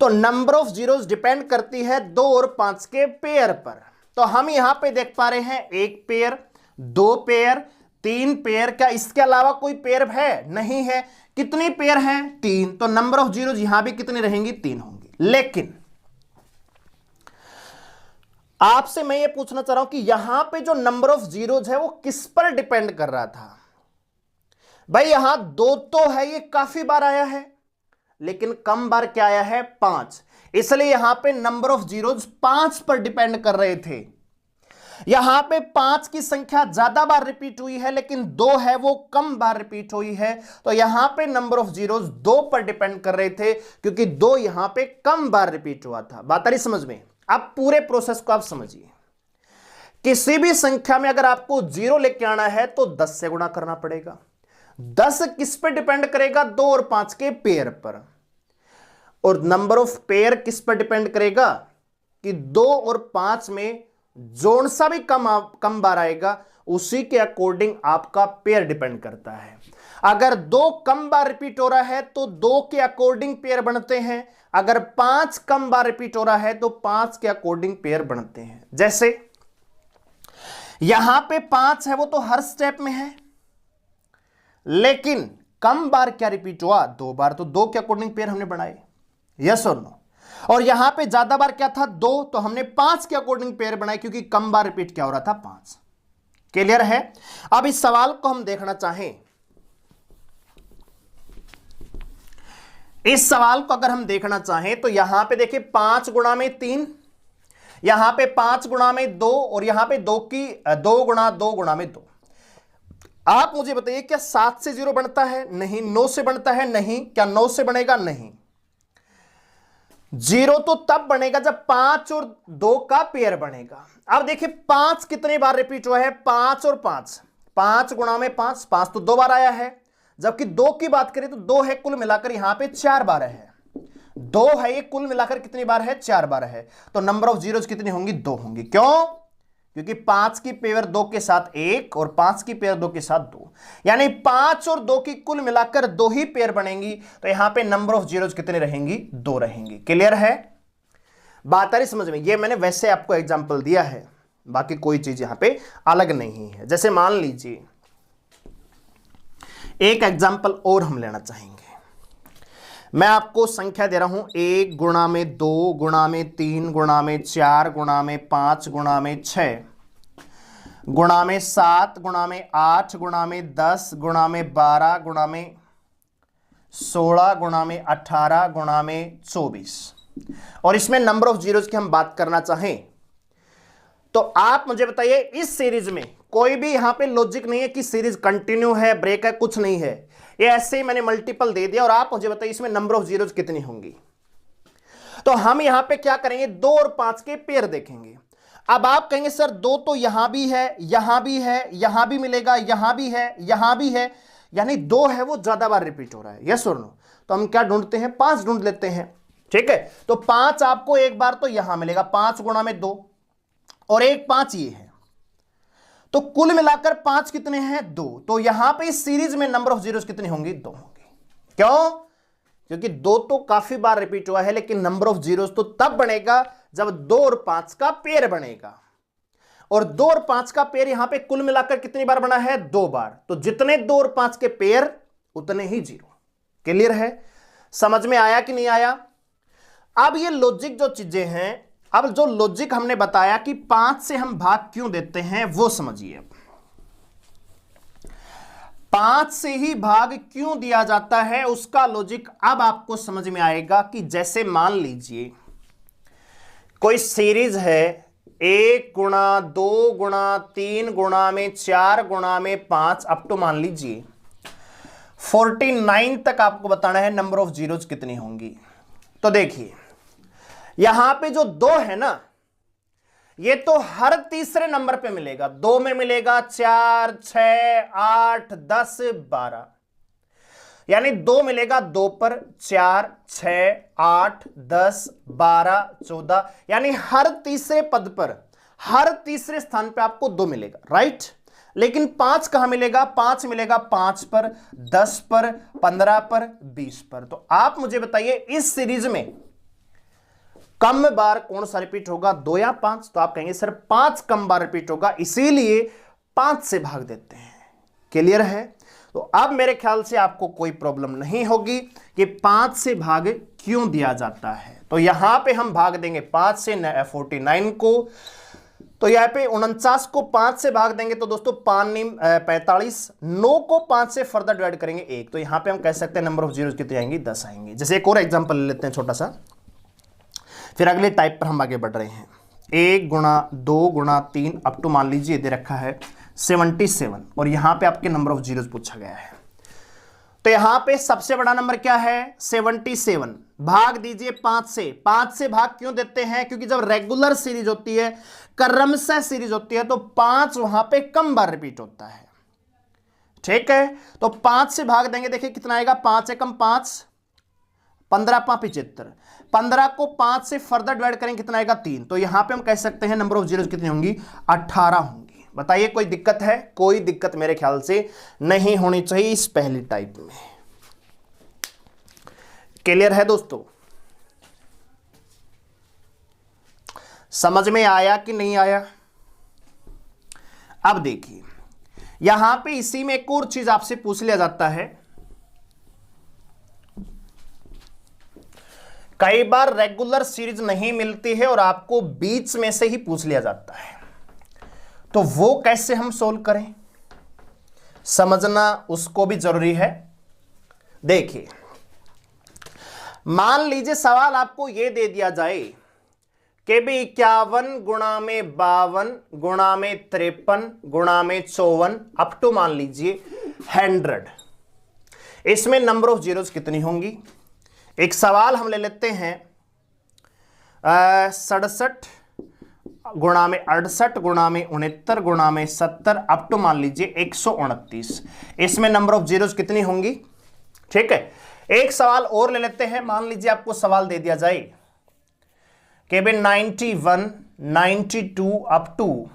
तो नंबर ऑफ जीरोज डिपेंड करती है 2 और 5 के पेयर पर। तो हम यहां पे देख पा रहे हैं 1 पेयर, 2 पेयर, 3 पेयर, क्या इसके अलावा कोई पेयर है? नहीं है। कितनी पेयर हैं? 3। तो नंबर ऑफ जीरोज यहां भी कितनी रहेंगी? 3 होंगी। लेकिन आपसे मैं ये पूछना चाह रहा हूं कि यहां पे जो नंबर ऑफ जीरोज है वो किस पर डिपेंड कर रहा था? भाई यहां 2 तो है, ये काफी बार आया है, लेकिन कम बार क्या आया है? 5। इसलिए यहां पे नंबर ऑफ जीरोज 5 पर डिपेंड कर रहे थे। यहां पे 5 की संख्या ज्यादा बार रिपीट हुई है, लेकिन 2 है वो कम बार रिपीट हुई है। तो यहां पे नंबर ऑफ जीरोज 2 पर डिपेंड कर रहे थे, क्योंकि 2 यहां पे कम बार रिपीट हुआ था। बात आ रही समझ में? अब पूरे प्रोसेस को आप समझिए। किसी भी संख्या में अगर आपको 0 लेके आना है तो 10 से गुणा करना पड़ेगा। 10 किस पर डिपेंड करेगा? 2 और 5 के पेयर पर। और नंबर ऑफ पेयर किस पर डिपेंड करेगा? कि 2 और 5 में जोन सा भी कम बार आएगा, उसी के अकॉर्डिंग आपका पेयर डिपेंड करता है। अगर 2 कम बार रिपीट हो रहा है तो 2 के अकॉर्डिंग पेयर बनते हैं। अगर 5 कम बार रिपीट हो रहा है तो 5 के अकॉर्डिंग पेयर बनते हैं। जैसे यहां पे 5 है वो तो हर स्टेप में है, लेकिन कम बार क्या रिपीट हुआ? 2 बार। तो 2 के अकॉर्डिंग पेयर हमने बनाए, यस और नो। और यहां पे ज्यादा बार क्या था? 2, तो हमने 5 के अकॉर्डिंग पेयर बनाए, क्योंकि कम बार रिपीट क्या हो रहा था? 5। क्लियर है? अब इस सवाल को हम देखना चाहें, इस सवाल को अगर हम देखना चाहें तो यहां पे देखिए 5 गुणा में 3, यहां पे 5 गुणा में 2, और यहां पे 2 गुणा 2 गुणा में 2। आप मुझे बताइए क्या 7 से 0 बनता है? नहीं। 9 से बनता है? नहीं। क्या 9 से बनेगा? नहीं। 0 तो तब बनेगा जब 5 और 2 का पेयर बनेगा। अब देखिए 5 कितने बार रिपीट हुआ है? 5 और 5, 5 गुणा में 5, 5 तो 2 बार आया है, जबकि 2 की बात करें तो 2 है, कुल मिलाकर यहां पे 4 बार है। 2 है, ये कुल मिलाकर कितनी बार है? 4 बार है। तो नंबर ऑफ जीरोज कितनी होंगी? 2 होंगी। क्यों? क्योंकि 5 की पेयर 2 के साथ 1 और 5 की पेयर 2 के साथ 2, यानी 5 और 2 की कुल मिलाकर 2 ही पेयर बनेंगी। तो यहां पे नंबर ऑफ जीरोज कितने रहेंगी? 2 रहेंगी। क्लियर है? बात आ रही समझ में? ये मैंने वैसे आपको एग्जांपल दिया है, बाकी कोई चीज यहां पे अलग नहीं है। जैसे मान लीजिए एक एग्जांपल और हम लेना चाहेंगे। मैं आपको संख्या दे रहा हूं 1 गुणा में 2 गुणा में 3 गुणा में 4 गुणा में 5 गुणा में 6 गुणा में 7 गुणा में 8 गुणा में 10 गुणा में 12 गुणा में 16 गुणा में 18 गुणा में 24, और इसमें नंबर ऑफ जीरोज की हम बात करना चाहें तो आप मुझे बताइए इस सीरीज में कोई भी यहां पे लॉजिक नहीं है कि सीरीज कंटिन्यू है, ब्रेक है, कुछ नहीं है। ये ऐसे ही मैंने मल्टीपल दे दिया और आप मुझे बताइए इसमें नंबर ऑफ जीरोज कितनी होंगी। तो हम यहां पे क्या करेंगे? 2 और 5 के पेयर देखेंगे। अब आप कहेंगे सर 2 तो यहां भी है, यहां भी है, यहां भी मिलेगा, यहां भी है, यहां भी है, यानी 2 है वो ज्यादा बार रिपीट हो रहा है। यस और नो? तो हम क्या ढूंढते हैं? 5 ढूंढ लेते हैं। ठीक है, तो 5 आपको एक बार तो यहां मिलेगा, 5 गुणा में 2 और 1 5 ये है, तो कुल मिलाकर 5 कितने हैं? 2। तो यहां पे इस सीरीज में नंबर ऑफ जीरोस कितनी होंगी? 2 होंगी। क्यों? क्योंकि 2 तो काफी बार रिपीट हुआ है, लेकिन नंबर ऑफ जीरोस तो तब बनेगा जब 2 और 5 का पेयर बनेगा, और 2 और 5 का पेयर यहां पे कुल मिलाकर कितनी बार बना है? 2 बार। तो जितने 2 और 5 के पेयर उतने ही जीरो। क्लियर है? समझ में आया कि नहीं आया? अब ये लॉजिक जो चीजें हैं, अब जो लॉजिक हमने बताया कि 5 से हम भाग क्यों देते हैं वो समझिए। 5 से ही भाग क्यों दिया जाता है उसका लॉजिक अब आपको समझ में आएगा। कि जैसे मान लीजिए कोई सीरीज है 1 गुणा 2 गुणा 3 गुणा में 4 गुणा में 5 अप टू मान लीजिए 49 तक आपको बताना है नंबर ऑफ जीरोज कितनी होंगी। तो देखिए यहां पे जो 2 है ना, ये तो हर तीसरे नंबर पे मिलेगा। 2 में मिलेगा 4 6 8 10 12, यानी 2 मिलेगा 2 पर, 4 6 8 10 12 14, यानी हर तीसरे पद पर, हर तीसरे स्थान पे आपको 2 मिलेगा। राइट? लेकिन 5 कहां मिलेगा? 5 मिलेगा 5 पर, 10 पर, 15 पर, 20 पर। तो आप मुझे बताइए इस सीरीज में कम बार कौन सा रिपीट होगा? 2 या 5? तो आप कहेंगे सर 5 कम बार रिपीट होगा, इसीलिए 5 से भाग देते हैं। क्लियर है? तो अब मेरे ख्याल से आपको कोई प्रॉब्लम नहीं होगी कि 5 से भाग क्यों दिया जाता है। तो यहां पे हम भाग देंगे 5 से 49 को, तो यहां पे 49 को 5 से भाग देंगे तो दोस्तों 45, 9 को 5 से फर्दर डिवाइड करेंगे 1, तो यहां पे हम कह सकते हैं नंबर ऑफ जीरोज कितने आएंगे? 10 आएंगे। जैसे एक और एग्जांपल ले लेते हैं छोटा सा, फिर अगले टाइप पर हम आगे बढ़ रहे हैं। 1 गुणा 2 गुणा 3 अप टू मान लीजिए दे रखा है 77, और यहां पे आपके नंबर ऑफ जीरोज पूछा गया है। तो यहां पे सबसे बड़ा नंबर क्या है? 77। भाग दीजिए 5 से। 5 से भाग क्यों देते हैं? क्योंकि जब रेगुलर सीरीज होती है, क्रमशः सीरीज होती है, तो 5 वहां पे कम बार रिपीट होता है। ठीक है, तो 5 से भाग देंगे, देखिए कितना आएगा? 5 एकम 5, 15 5 75, 15 को 5 से फर्दर डिवाइड करेंगे कितना आएगा? 3। तो यहां पे हम कह सकते हैं नंबर ऑफ जीरोज कितनी होंगी? 18 होंगी। बताइए कोई दिक्कत है? कोई दिक्कत मेरे ख्याल से नहीं होनी चाहिए इस पहली टाइप में। क्लियर है दोस्तों? समझ में आया कि नहीं आया? अब देखिए यहां पे इसी में एक और चीज आपसे पूछ लिया जाता है। कई बार रेगुलर सीरीज नहीं मिलती है और आपको बीच में से ही पूछ लिया जाता है, तो वो कैसे हम सोल्व करें, समझना उसको भी जरूरी है। देखिए मान लीजिए सवाल आपको यह दे दिया जाए कि भी 51 गुणा में 52 गुणा में 53 गुणा में 54 अप टू मान लीजिए 100। इसमें नंबर ऑफ जीरोस कितनी होंगी? एक सवाल हम ले लेते हैं 67 गुणा में 68 गुणा में 69 गुणा में 70 अप टू मान लीजिए 129। इसमें नंबर ऑफ जीरोस कितनी होंगी? ठीक है, एक सवाल और ले लेते हैं। मान लीजिए आपको सवाल दे दिया जाए कि भाई 91 92 अप टू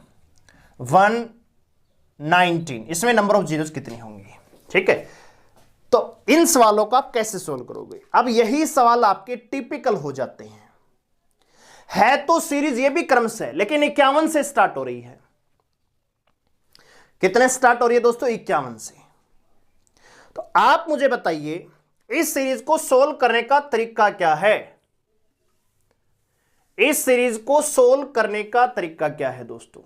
119, इसमें नंबर ऑफ जीरोस कितनी होंगी? ठीक है, तो इन सवालों को आप कैसे सोल्व करोगे? अब यही सवाल आपके टिपिकल हो जाते हैं। है तो सीरीज ये भी क्रम से, लेकिन 51 से स्टार्ट हो रही है। कितने स्टार्ट हो रही है दोस्तों? 51 से। तो आप मुझे बताइए इस सीरीज को सोल्व करने का तरीका क्या है? इस सीरीज को सोल्व करने का तरीका क्या है दोस्तों?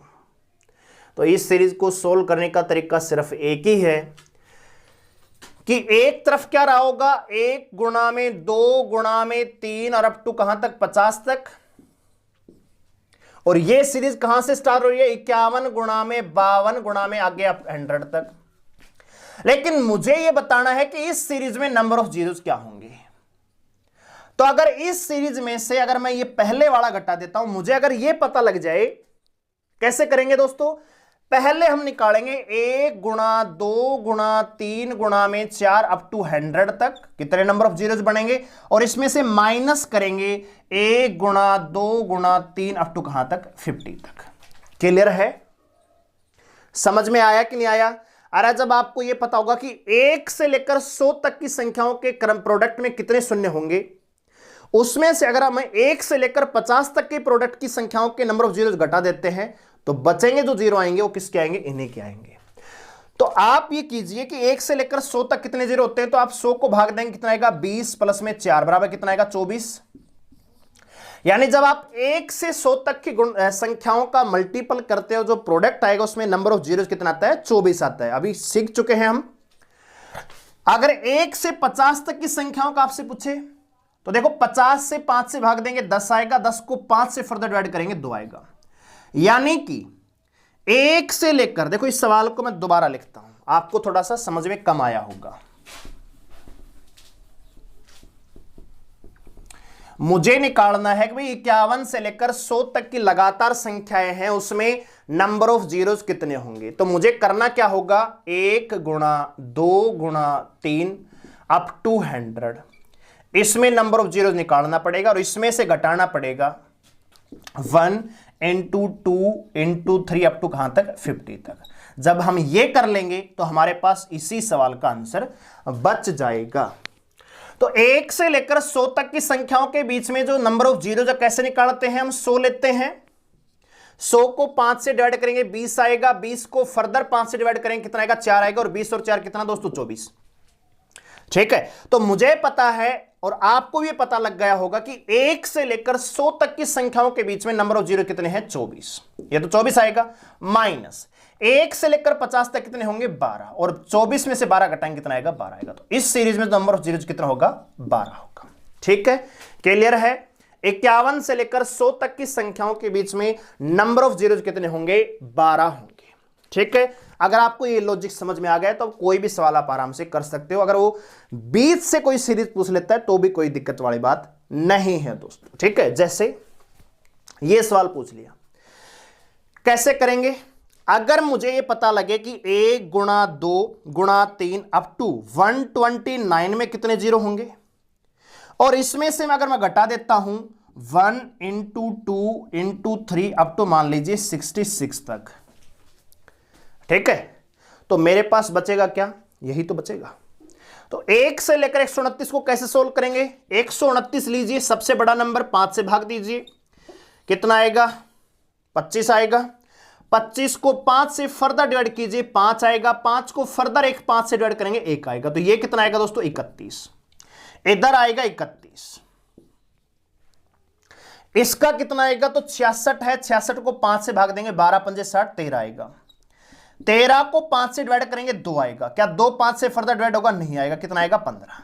तो इस सीरीज को सोल्व करने का तरीका सिर्फ एक ही है कि एक तरफ क्या रहा होगा, 1 गुणा में 2 गुणा में 3 और अप टू कहां तक? 50 तक। और ये सीरीज कहां से स्टार्ट हो रही है? 51 गुणा में 52 गुणा में आगे आप 100 तक। लेकिन मुझे यह बताना है कि इस सीरीज में नंबर ऑफ जीरोस क्या होंगे। तो अगर इस सीरीज में से अगर मैं ये पहले वाला घटा देता हूं, मुझे अगर ये पता लग जाए, कैसे करेंगे दोस्तों? पहले हम निकालेंगे 1 गुणा 2 गुणा 3 गुणा में 4 अप टू 100 तक कितने नंबर ऑफ जीरोस बनेंगे, और इसमें से माइनस करेंगे 1 गुणा 2 गुणा 3 अप टू कहां तक? 50 तक। क्लियर है? समझ में आया कि नहीं आया? अरे जब आपको यह पता होगा कि 1 से लेकर 100 तक की संख्याओं के क्रम प्रोडक्ट में कितने शून्य होंगे, उसमें से अगर हम 1 से लेकर 50 तक के प्रोडक्ट की संख्याओं के नंबर ऑफ जीरोस घटा देते हैं, तो बचेंगे जो जीरो आएंगे वो किसके आएंगे? इन्हीं के आएंगे। तो आप ये कीजिए कि 1 से लेकर 100 तक कितने जीरो होते हैं, तो आप 100 को भाग देंगे, कितना आएगा? 20 प्लस में 4 बराबर कितना आएगा? 24। यानी जब आप 1 से 100 तक की संख्याओं का मल्टीपल करते हो, जो प्रोडक्ट आएगा उसमें नंबर ऑफ जीरोस कितना आता है? 24 आता है। अभी सीख चुके हैं हम। अगर 1 से 50 तक की संख्याओं का आपसे पूछे तो देखो 50 से 5 से भाग देंगे 10 आएगा, 10 को 5 से फर्दर डिवाइड करेंगे 2 आएगा। यानी कि 1 से लेकर, देखो इस सवाल को मैं दोबारा लिखता हूं, आपको थोड़ा सा समझ में कम आया होगा। मुझे निकालना है कि भाई 51 से लेकर 100 तक की लगातार संख्याएं हैं, उसमें नंबर ऑफ जीरोस कितने होंगे। तो मुझे करना क्या होगा? 1 गुणा 2 गुणा 3 अप टू 100, इसमें नंबर ऑफ जीरोस निकालना पड़ेगा और इसमें से घटाना पड़ेगा 1 इंटू 2 इंटू 3 अप टू कहां तक? 50 तक। जब हम ये कर लेंगे तो हमारे पास इसी सवाल का आंसर बच जाएगा। तो 1 से लेकर 100 तक की संख्याओं के बीच में जो नंबर ऑफ जीरो जो कैसे निकालते हैं? हम 100 लेते हैं, 100 को 5 से डिवाइड करेंगे 20 आएगा, 20 को फर्दर 5 से डिवाइड करेंगे कितना आएगा? 4 आएगा, और 20 और 4 कितना दोस्तों? 24। ठीक है, तो मुझे पता है और आपको भी पता लग गया होगा कि 1 से लेकर 100 तक की संख्याओं के बीच में नंबर ऑफ जीरो कितने हैं? 24। ये तो 24 आएगा, माइनस 1 से लेकर 50 तक कितने होंगे? 12, और 24 में से 12 घटाएंगे कितना आएगा? 12 आएगा। तो इस सीरीज में नंबर ऑफ जीरो कितना होगा? 12 होगा। ठीक है, क्लियर है? 51 से लेकर 100 तक की संख्याओं के बीच में नंबर ऑफ जीरो कितने होंगे? 12 होंगे। ठीक है, अगर आपको ये लॉजिक समझ में आ गया तो कोई भी सवाल आप आराम से कर सकते हो। अगर वो बीच से कोई सीरीज पूछ लेता है तो भी कोई दिक्कत वाली बात नहीं है दोस्तों। ठीक है, जैसे ये सवाल पूछ लिया, कैसे करेंगे? अगर मुझे ये पता लगे कि 1 गुणा 2 गुणा 3 अप टू 129 में कितने जीरो होंगे, और इसमें से अगर मैं घटा देता हूं 1 इंटू 2 इंटू 3 अप टू मान लीजिए 66 तक। ठीक है, तो मेरे पास बचेगा क्या? यही तो बचेगा। तो 1 से लेकर 129 को कैसे सोल्व करेंगे? 129 लीजिए, सबसे बड़ा नंबर 5 से भाग दीजिए, कितना आएगा? 25 आएगा। 25 को 5 से फर्दर डिवाइड कीजिए, 5 आएगा। 5 को फर्दर 5 से डिवाइड करेंगे 1 आएगा। तो ये कितना आएगा दोस्तों? 31। इधर आएगा 31। इसका कितना आएगा? तो 66 है, 66 को 5 से भाग देंगे, 12 पंजे 60, 13 आएगा। 13 को 5 से डिवाइड करेंगे 2 आएगा। क्या 2 5 से फर्दर डिवाइड होगा? नहीं आएगा। कितना आएगा? 15।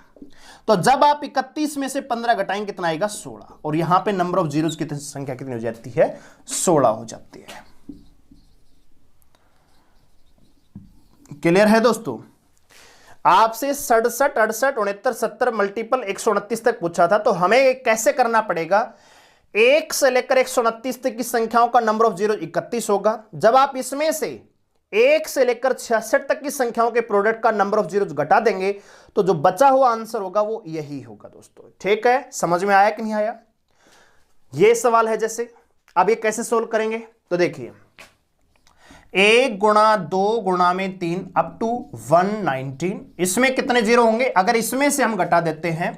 तो जब आप 31 में से 15 घटाएंगे कितना आएगा 16, और यहां पे नंबर ऑफ जीरोस की संख्या कितनी हो जाती है 16 हो जाती है। क्लियर है दोस्तों? आपसे 67, 68, 69, 70 मल्टीपल 129 तक पूछा था, तो हमें कैसे करना पड़ेगा, 1 से लेकर 129 तक की संख्याओं का नंबर ऑफ जीरो 31 होगा। जब आप इसमें से 1 से लेकर 66 तक की संख्याओं के प्रोडक्ट का नंबर ऑफ जीरो घटा देंगे तो जो बचा हुआ आंसर होगा वो यही होगा दोस्तों। ठीक है, समझ में आया कि नहीं आया? ये सवाल है। जैसे अब ये कैसे सोल्व करेंगे, तो देखिए 1 गुणा 2 गुणा में 3 अप टू 119, इसमें कितने जीरो होंगे, अगर इसमें से हम घटा देते हैं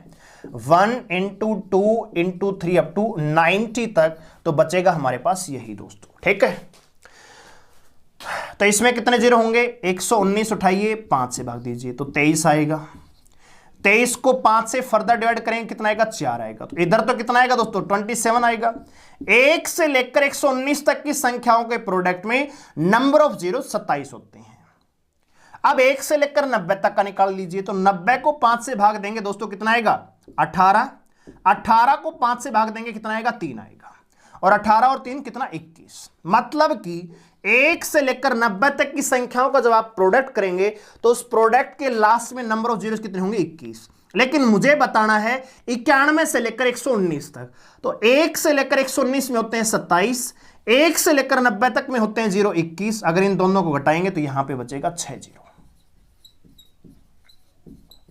1 इंटू 2 इंटू 3 अप टू 90 तक, तो बचेगा हमारे पास यही दोस्तों। ठीक है, तो इसमें कितने जीरो होंगे, 119 उठाइए 5 से भाग दीजिए तो 23 आएगा। 23 को 5 से फर्दर डिवाइड करेंगे कितना आएगा 4 आएगा। तो इधर तो कितना आएगा दोस्तों 27 आएगा। 1 से लेकर 119 तक की संख्याओं के प्रोडक्ट में नंबर ऑफ जीरो 27 होते हैं। अब 1 से लेकर 90 तक का निकाल लीजिए, तो 90 को 5 से भाग देंगे दोस्तों कितना आएगा 18। 18 को 5 से भाग देंगे कितना आएगा 3 आएगा, और 18 और 3 कितना 21। मतलब कि 1 से लेकर 90 तक की संख्याओं का जब आप प्रोडक्ट करेंगे तो उस प्रोडक्ट के लास्ट में नंबर ऑफ जीरोस कितने होंगे 21। लेकिन मुझे बताना है 91 से लेकर 119 तक, तो 1 से लेकर 119 में होते हैं 27, 1 से लेकर 90 तक में होते हैं 0 21। अगर इन दोनों को घटाएंगे तो यहां पे बचेगा 6 जीरो।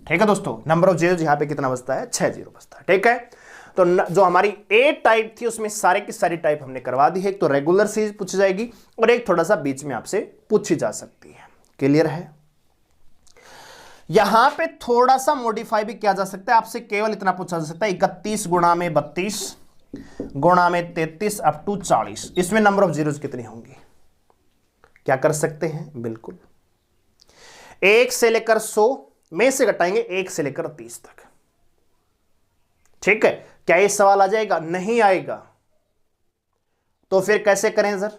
ठीक है दोस्तों, नंबर ऑफ जीरो यहां पे कितना बचता है 6 जीरो बचता है। ठीक है, तो जो हमारी ए टाइप थी उसमें सारे की सारी टाइप हमने करवा दी है। एक तो रेगुलर सीरीज पूछी जाएगी और एक थोड़ा सा बीच में आपसे पूछी जा सकती है। क्लियर है? यहां पे थोड़ा सा मॉडिफाई भी किया जा सकता है, आपसे केवल इतना पूछा जा सकता है 31 गुणा में 32 गुणा में 33 अप टू 40, इसमें नंबर ऑफ जीरोस कितनी होंगी। क्या कर सकते हैं, बिल्कुल 1 से लेकर 100 में से घटाएंगे 1 से लेकर 30 तक। ठीक है, क्या ये सवाल आ जाएगा? नहीं आएगा। तो फिर कैसे करें सर?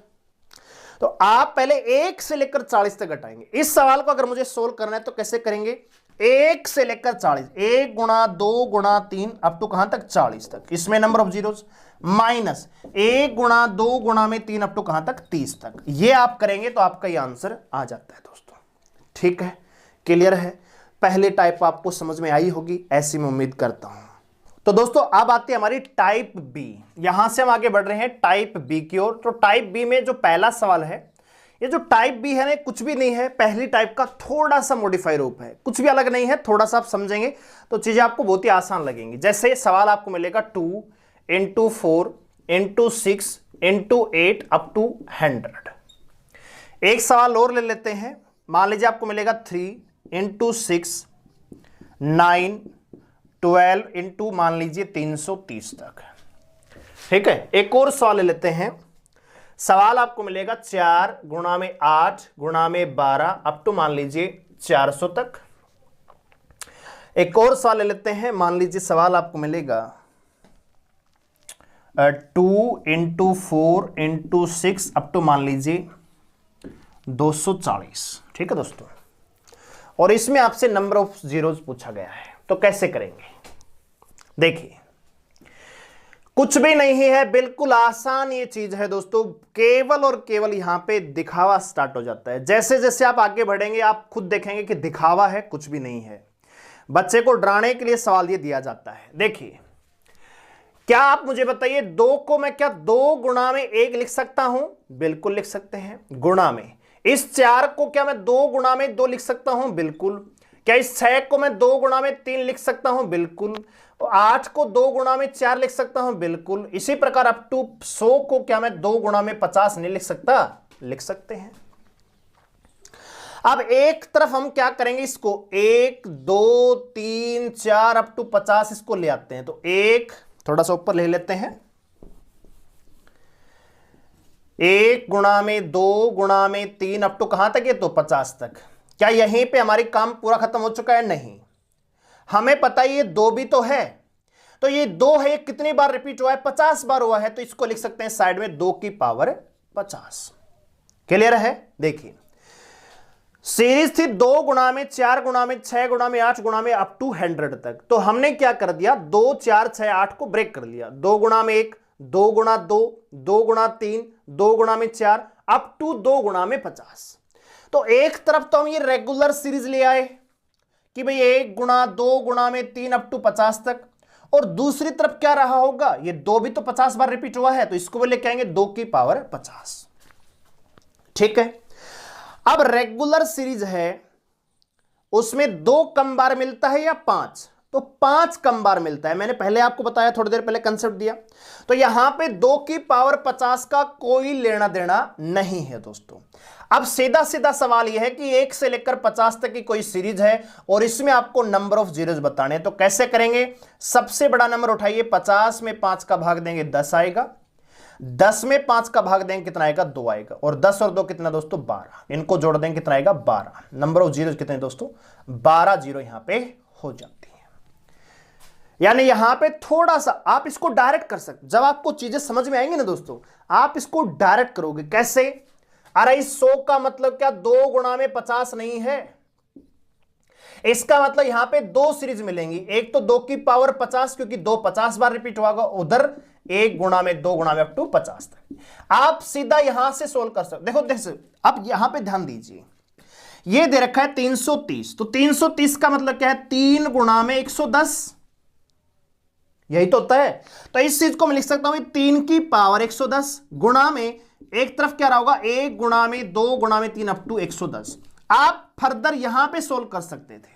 तो आप पहले 1 से लेकर 40 तक घटाएंगे। इस सवाल को अगर मुझे सोल्व करना है तो कैसे करेंगे, 1 से लेकर 40, 1 गुणा 2 गुणा 3 अप टू कहां तक 40 तक, इसमें नंबर ऑफ जीरोस, माइनस 1 गुणा 2 गुणा में 3 अप टू कहां तक 30 तक। ये आप करेंगे तो आपका ये आंसर आ जाता है दोस्तों। ठीक है, क्लियर है? पहले टाइप आपको समझ में आई होगी, ऐसी मैं उम्मीद करता हूं। तो दोस्तों अब आती है हमारी टाइप बी। यहां से हम आगे बढ़ रहे हैं टाइप बी की ओर। तो टाइप बी में जो पहला सवाल है, ये जो टाइप बी है ना, कुछ भी नहीं है, पहली टाइप का थोड़ा सा मॉडिफाई रूप है, कुछ भी अलग नहीं है। थोड़ा सा आप समझेंगे तो चीजें आपको बहुत ही आसान लगेंगी। जैसे सवाल आपको मिलेगा 2 इंटू 4 इंटू 6 इंटू 8 अप टू 100। एक सवाल और ले लेते हैं, मान लीजिए आपको मिलेगा 3 इंटू 6 9 12 इंटू मान लीजिए 330 तक। ठीक है, एक और सवाल ले लेते हैं। सवाल आपको मिलेगा 4 गुणा में 8 गुणा में 12 अप टू मान लीजिए 400 तक। एक और सवाल ले लेते हैं, मान लीजिए सवाल आपको मिलेगा 2 इंटू 4 इंटू 6 अप टू मान लीजिए 240। ठीक है दोस्तों, और इसमें आपसे नंबर ऑफ जीरोस पूछा गया है, तो कैसे करेंगे? देखिए कुछ भी नहीं है, बिल्कुल आसान ये चीज है दोस्तों। केवल और केवल यहां पे दिखावा स्टार्ट हो जाता है। जैसे जैसे आप आगे बढ़ेंगे आप खुद देखेंगे कि दिखावा है, कुछ भी नहीं है। बच्चे को डराने के लिए सवाल ये दिया जाता है। देखिए, क्या आप मुझे बताइए 2 को मैं क्या 2 गुणा में 1 लिख सकता हूं? बिल्कुल लिख सकते हैं, गुणा में। इस 4 को क्या मैं 2 गुणा में 2 लिख सकता हूं? बिल्कुल। क्या इस 6 को मैं 2 गुणा में 3 लिख सकता हूं? बिल्कुल। 8 को 2 गुणा में 4 लिख सकता हूं? बिल्कुल। इसी प्रकार अप टू 100 को क्या मैं 2 गुणा में 50 नहीं लिख सकता? लिख सकते हैं। अब एक तरफ हम क्या करेंगे, इसको 1 2 3 4 अप टू 50 इसको ले आते हैं। तो 1 थोड़ा सा ऊपर ले लेते हैं, 1 गुणा में 2 गुणा में 3 अप टू कहां तक है? तो 50 तक। क्या यहीं पे हमारी काम पूरा खत्म हो चुका है? नहीं, हमें पता है ये 2 भी तो है, तो ये 2 है, ये कितनी बार रिपीट हुआ है? 50 बार हुआ है, तो इसको लिख सकते हैं साइड में 2 की पावर 50। क्लियर है? देखिए सीरीज थी 2 गुणा में 4 गुणा में 6 गुणा में 8 गुणा में अप टू 100 तक। तो हमने क्या कर दिया, 2 4 6 8 को ब्रेक कर लिया, 2 गुणा में 1, 2 गुणा 2, 2 गुणा 3, 2 गुणा में 4, अप टू 2 गुणा में 50। तो एक तरफ तो हम ये रेगुलर सीरीज ले आए कि भाई 1 गुणा 2 गुणा में 3 अप टू 50 तक, और दूसरी तरफ क्या रहा होगा, ये 2 भी तो 50 बार रिपीट हुआ है, तो इसको भी लेके आएंगे 2 की पावर 50। ठीक है। अब रेगुलर सीरीज है, उसमें 2 कम बार मिलता है या 5, तो 5 कम बार मिलता है। मैंने पहले आपको बताया, थोड़ी देर पहले कंसेप्ट दिया। तो यहां पे 2 की पावर 50 का कोई लेना देना नहीं है दोस्तों। अब सीधा सीधा सवाल यह है कि 1 से लेकर 50 तक की कोई सीरीज है और इसमें आपको नंबर ऑफ जीरोज बताने हैं, तो कैसे करेंगे। सबसे बड़ा नंबर उठाइए, 50 में 5 का भाग देंगे 10 आएगा, 10 में 5 का भाग देंगे कितना आएगा, 2 आएगा, और 10 और 2 कितना दोस्तों 12, इनको जोड़ देंगे कितना आएगा 12। नंबर ऑफ जीरोज कितने दोस्तों, 12 जीरो यहां पे हो जाती है। यानी यहां पे थोड़ा सा आप इसको डायरेक्ट कर सकते, जब आपको चीजें समझ में आएंगी ना दोस्तों, आप इसको डायरेक्ट करोगे। कैसे, अरे इस 100 का मतलब क्या 2 गुणा में 50 नहीं है, इसका मतलब यहां पे 2 सीरीज मिलेंगी। एक तो 2 की पावर 50, क्योंकि 2 50 बार रिपीट होगा, उधर 1 गुणा में 2 गुणा में अप टू 50 तक। आप सीधा यहां से सोल्व कर सकते। देखो देखो, अब यहां पे ध्यान दीजिए, ये दे रखा है 330, तो 330 का मतलब क्या है, 3 गुणा में 110, यही तो होता है। तो इस चीज को मैं लिख सकता हूं 3 की पावर 110 गुणा में, एक तरफ क्या रहा होगा 1 गुणा में 2 गुणा में 3 अप टू 110। आप फर्दर यहां पे सोल्व कर सकते थे,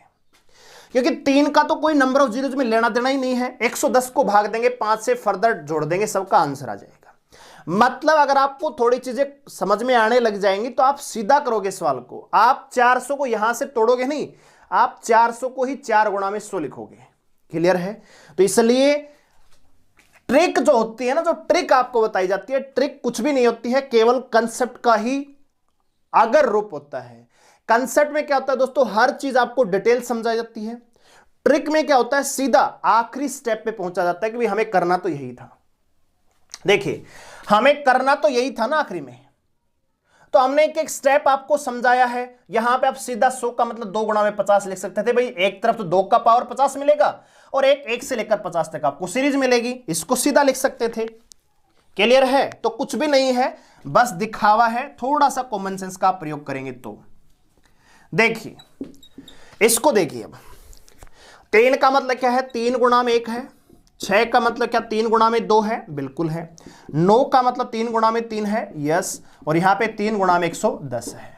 क्योंकि 3 का तो कोई नंबर ऑफ जीरोज में लेना देना ही नहीं है। 110 को भाग देंगे 5 से, फर्दर जोड़ देंगे, सबका आंसर आ जाएगा। मतलब अगर आपको थोड़ी चीजें समझ में आने लग जाएंगी तो आप सीधा करोगे सवाल को। आप 400 को यहां से तोड़ोगे नहीं, आप 400 को ही 4 गुणा में 100 लिखोगे। क्लियर है। तो इसलिए ट्रिक जो होती है ना, जो ट्रिक आपको बताई जाती है, ट्रिक कुछ भी नहीं होती है, केवल कंसेप्ट का ही अगर रूप होता है। कंसेप्ट में क्या होता है दोस्तों, हर चीज आपको डिटेल समझाई जाती है। ट्रिक में क्या होता है, सीधा आखिरी स्टेप पे पहुंचा जाता है कि भाई हमें करना तो यही था। देखिए, हमें करना तो यही था ना आखिरी में, तो हमने एक एक स्टेप आपको समझाया है। यहां पे आप सीधा 100 का मतलब 2 गुणा में 50 लिख सकते थे। भाई एक तरफ तो 2 का पावर 50 मिलेगा और एक से लेकर 50 तक आपको सीरीज मिलेगी, इसको सीधा लिख सकते थे। क्लियर है। तो कुछ भी नहीं है, बस दिखावा है, थोड़ा सा कॉमन सेंस का प्रयोग करेंगे तो। देखिए इसको, देखिए अब 3 का मतलब क्या है, 3 गुणा में 1 है। 6 का मतलब क्या, 3 गुणा में 2 है, बिल्कुल है। 9 का मतलब 3 गुणा में 3 है, यस, और यहां पे 3 गुणा में 110 है।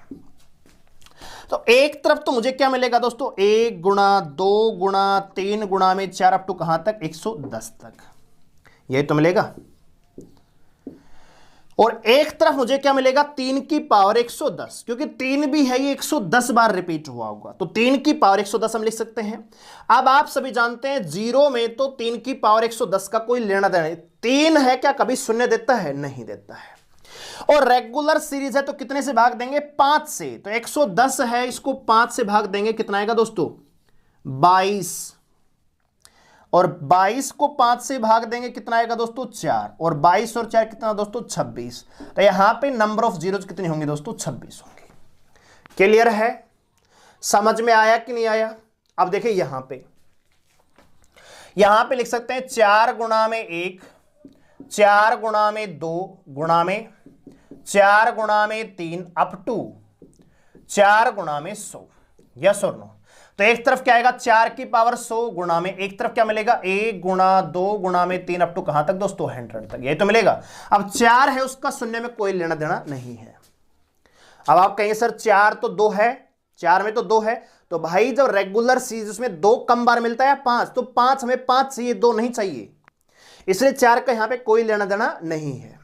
तो एक तरफ तो मुझे क्या मिलेगा दोस्तों, 1 गुणा 2 गुणा 3 गुणा में 4 अप टू कहां तक, 110 तक, यही तो मिलेगा। और एक तरफ मुझे क्या मिलेगा, 3 की पावर 110, क्योंकि 3 भी है, ये 110 बार रिपीट हुआ होगा, तो 3 की पावर 110 हम लिख सकते हैं। अब आप सभी जानते हैं जीरो में तो 3 की पावर 110 का कोई लेना देना नहीं। 3 है क्या कभी शून्य देता है, नहीं देता है। और रेगुलर सीरीज है तो कितने से भाग देंगे, 5 से। तो 110 है, इसको 5 से भाग देंगे, कितना आएगा दोस्तों, 22, और 22 को 5 से भाग देंगे, कितना आएगा दोस्तों, 4, और 22 और 4 कितना दोस्तों, 26। तो यहां पे नंबर ऑफ जीरोज कितनी होंगी दोस्तों, 26 होंगी। क्लियर है, समझ में आया कि नहीं आया। अब देखिए यहां पे लिख सकते हैं 4 गुणा में 1, 4 गुणा में 2 गुणा में 4 गुणा में 3 अप टू 4 गुणा में 100, यस और नो। तो एक तरफ क्या आएगा, 4 की पावर 100 गुणा में, एक तरफ क्या मिलेगा, 1 गुणा 2 गुणा में 3 अप टू कहां तक दोस्तों, 100 तक, ये तो मिलेगा। अब 4 है, उसका शून्य में कोई लेना देना नहीं है। अब आप कहेंगे सर 4 तो 2 है, 4 में तो 2 है, तो भाई जब रेगुलर सीरीज उसमें 2 कम बार मिलता है 5, तो 5 हमें 5 चाहिए, 2 नहीं चाहिए, इसलिए 4 का यहां पे कोई लेना देना नहीं है।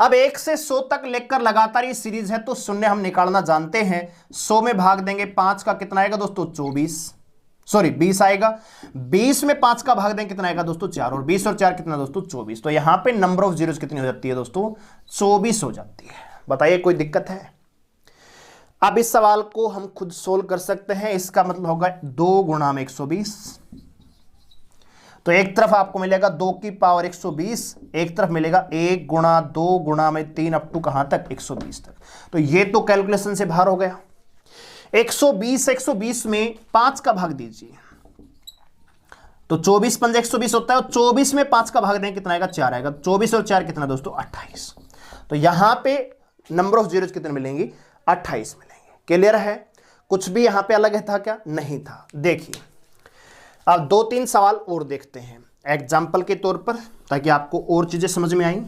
अब 1 से 100 तक लेकर लगातार ये सीरीज है, तो शून्य हम निकालना जानते हैं। 100 में भाग देंगे 5 का, कितना आएगा दोस्तों, 20 आएगा। 20 में 5 का भाग देंगे, कितना आएगा दोस्तों, 4, और 20 और 4 कितना दोस्तों, 24। तो यहां पे नंबर ऑफ जीरोज कितनी हो जाती है दोस्तों, 24 हो जाती है। बताइए कोई दिक्कत है। अब इस सवाल को हम खुद सोल्व कर सकते हैं। इसका मतलब होगा 2 गुणा में 120, तो एक तरफ आपको मिलेगा 2 की पावर 120, एक तरफ मिलेगा 1 गुणा 2 गुणा में 3 अप टू कहां तक, 120 तक। तो ये तो कैलकुलेशन से बाहर हो गया। 120 में 5 का भाग दीजिए तो 24 पंजे 120 होता है, और 24 में 5 का भाग दें कितना आएगा, 4 आएगा। 24 और 4 कितना दोस्तों, 28। तो यहां पे नंबर ऑफ जीरोज कितने मिलेंगी, 28 मिलेंगे। क्लियर है? कुछ भी यहां पे अलग है था क्या, नहीं था। देखिए अब 2-3 सवाल और देखते हैं एग्जाम्पल के तौर पर, ताकि आपको और चीजें समझ में आई।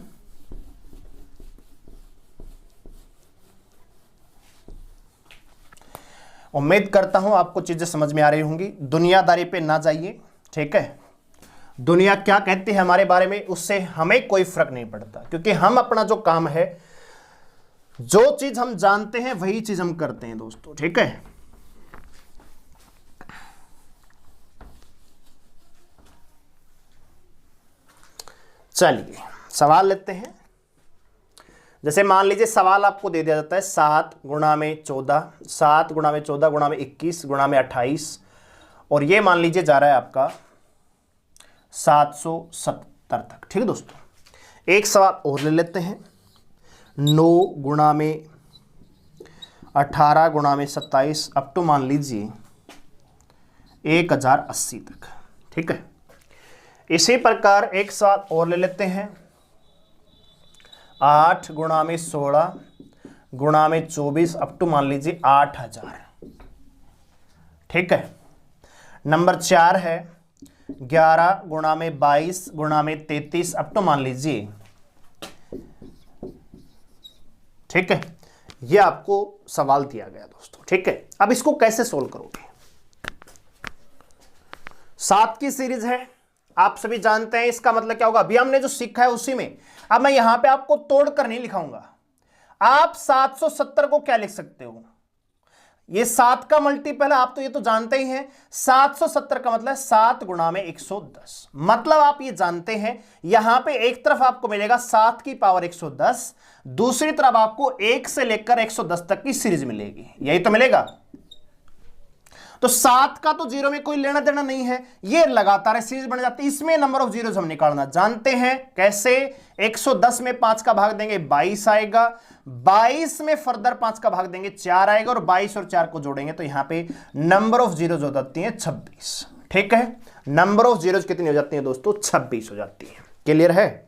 उम्मीद करता हूं आपको चीजें समझ में आ रही होंगी। दुनियादारी पे ना जाइए, ठीक है? दुनिया क्या कहती है हमारे बारे में, उससे हमें कोई फर्क नहीं पड़ता, क्योंकि हम अपना जो काम है, जो चीज हम जानते हैं वही चीज हम करते हैं दोस्तों, ठीक है? चलिए सवाल लेते हैं। जैसे मान लीजिए सवाल आपको दे दिया जाता है 7 गुणा में 14, 7 गुणा में 14 गुणा में 21 गुणा में 28, और ये मान लीजिए जा रहा है आपका 770 तक, ठीक है दोस्तों? एक सवाल और ले लेते हैं, 9 गुणा में 18 गुणा में 27 अप टू मान लीजिए 1080 तक, ठीक है? इसी प्रकार एक सवाल और ले लेते हैं, 8 गुणा में 16 गुणा में 24 अप टू मान लीजिए 8000, ठीक है? नंबर 4 है 11 गुणा में 22 गुणा में 33 अप टू मान लीजिए, ठीक है? ये आपको सवाल दिया गया दोस्तों, ठीक है? अब इसको कैसे सोल्व करोगे? 7 की सीरीज है, आप सभी जानते हैं। इसका मतलब क्या होगा, अभी हमने जो सीखा है उसी में, अब मैं यहां पे आपको तोड़कर नहीं लिखाऊंगा। आप 770 को क्या लिख सकते हो, ये 7 का मल्टीपल है, आप तो ये तो जानते ही हैं। 770 का मतलब 7 गुणा में 110, मतलब आप ये जानते हैं यहां पे एक तरफ आपको मिलेगा 7 की पावर 110, दूसरी तरफ आपको 1 से लेकर 110 तक की सीरीज मिलेगी, यही तो मिलेगा। तो 7 का तो जीरो में कोई लेना देना नहीं है, ये लगातार सीरीज बन जाती है। इसमें नंबर ऑफ जीरोज हम निकालना जानते हैं, कैसे? 110 में 5 का भाग देंगे 22 आएगा, 22 में फर्दर 5 का भाग देंगे 4 आएगा, और 22 और 4 को जोड़ेंगे तो यहां पे नंबर ऑफ जीरोज हो जाती है 26, ठीक है? नंबर ऑफ जीरोज कितनी हो जाती है दोस्तों, 26 हो जाती है। क्लियर है?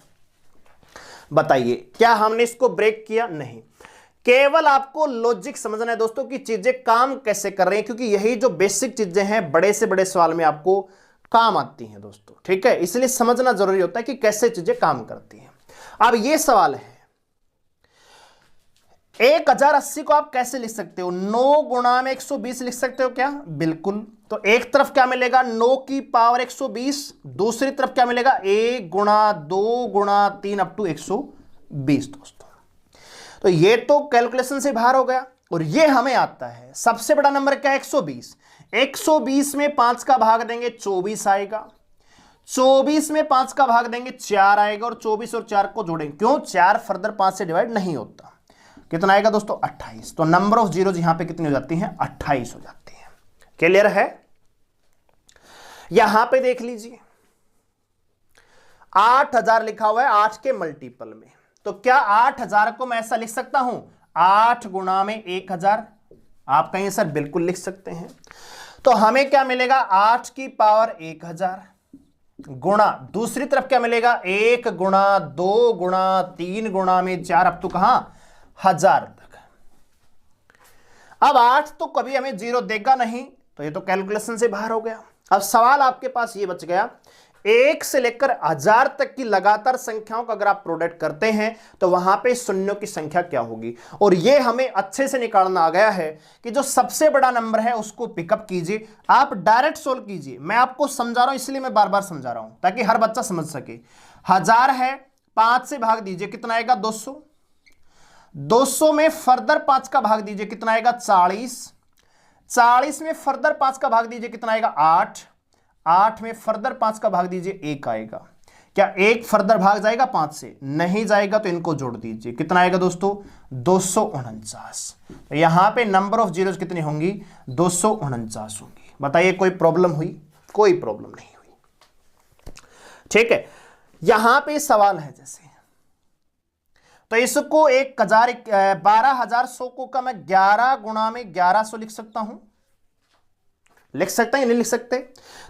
बताइए क्या हमने इसको ब्रेक किया? नहीं, केवल आपको लॉजिक समझना है दोस्तों कि चीजें काम कैसे कर रही हैं, क्योंकि यही जो बेसिक चीजें हैं बड़े से बड़े सवाल में आपको काम आती हैं दोस्तों, ठीक है? इसलिए समझना जरूरी होता है कि कैसे चीजें काम करती हैं। अब ये सवाल है 1080 को आप कैसे लिख सकते हो, 9 गुणा में 120 लिख सकते हो क्या? बिल्कुल। तो एक तरफ क्या मिलेगा, 9 की पावर 120, दूसरी तरफ क्या मिलेगा, 1 गुणा 2 गुणा 3 अप टू 120 दोस्तों। तो ये तो कैलकुलेशन से बाहर हो गया, और ये हमें आता है सबसे बड़ा नंबर क्या है, 120। 120 में 5 का भाग देंगे 24 आएगा, 24 में 5 का भाग देंगे 4 आएगा, और 24 और 4 को जोड़ेंगे, क्यों? 4 फर्दर 5 से डिवाइड नहीं होता। कितना आएगा दोस्तों, 28। तो नंबर ऑफ जीरोज यहां पे कितनी हो जाती हैं, 28 हो जाती है। क्लियर है? यहां पे देख लीजिए 8000 लिखा हुआ है 8 के मल्टीपल में, तो क्या 8000 को मैं ऐसा लिख सकता हूं, 8 गुणा में 1000? आप कहें सर बिल्कुल लिख सकते हैं। तो हमें क्या मिलेगा, 8 की पावर 1000 गुणा, दूसरी तरफ क्या मिलेगा, 1 गुणा 2 गुणा 3 गुणा में 4 अब तो कहां, 1000 तक। अब 8 तो कभी हमें जीरो देगा नहीं, तो ये तो कैलकुलेशन से बाहर हो गया। अब सवाल आपके पास ये बच गया, 1 से लेकर 1000 तक की लगातार संख्याओं का अगर आप प्रोडक्ट करते हैं तो वहां पे शून्यों की संख्या क्या होगी, और ये हमें अच्छे से निकालना आ गया है कि जो सबसे बड़ा नंबर है उसको पिकअप कीजिए, आप डायरेक्ट सोल्व कीजिए। मैं आपको समझा रहा हूं इसलिए मैं बार बार समझा रहा हूं ताकि हर बच्चा समझ सके। 1000 है, 5 से भाग दीजिए कितना आएगा, 200। 200 में फर्दर 5 का भाग दीजिए कितना आएगा, 40। 40 में फर्दर 5 का भाग दीजिए कितना आएगा, 8। 8 में फर्दर 5 का भाग दीजिए 1 आएगा। क्या 1 फर्दर भाग जाएगा 5 से, नहीं जाएगा, तो इनको जोड़ दीजिए कितना आएगा दोस्तों, 249। तो यहां पे नंबर ऑफ जीरोज कितनी होंगी, 249 होंगी। बताइए कोई प्रॉब्लम हुई? कोई प्रॉब्लम नहीं हुई, ठीक है? यहां पे सवाल है जैसे तो इसको 1000 12,100 को का मैं 11 गुणा में 1100 लिख सकता हूं, लिख सकते हैं या नहीं लिख सकते?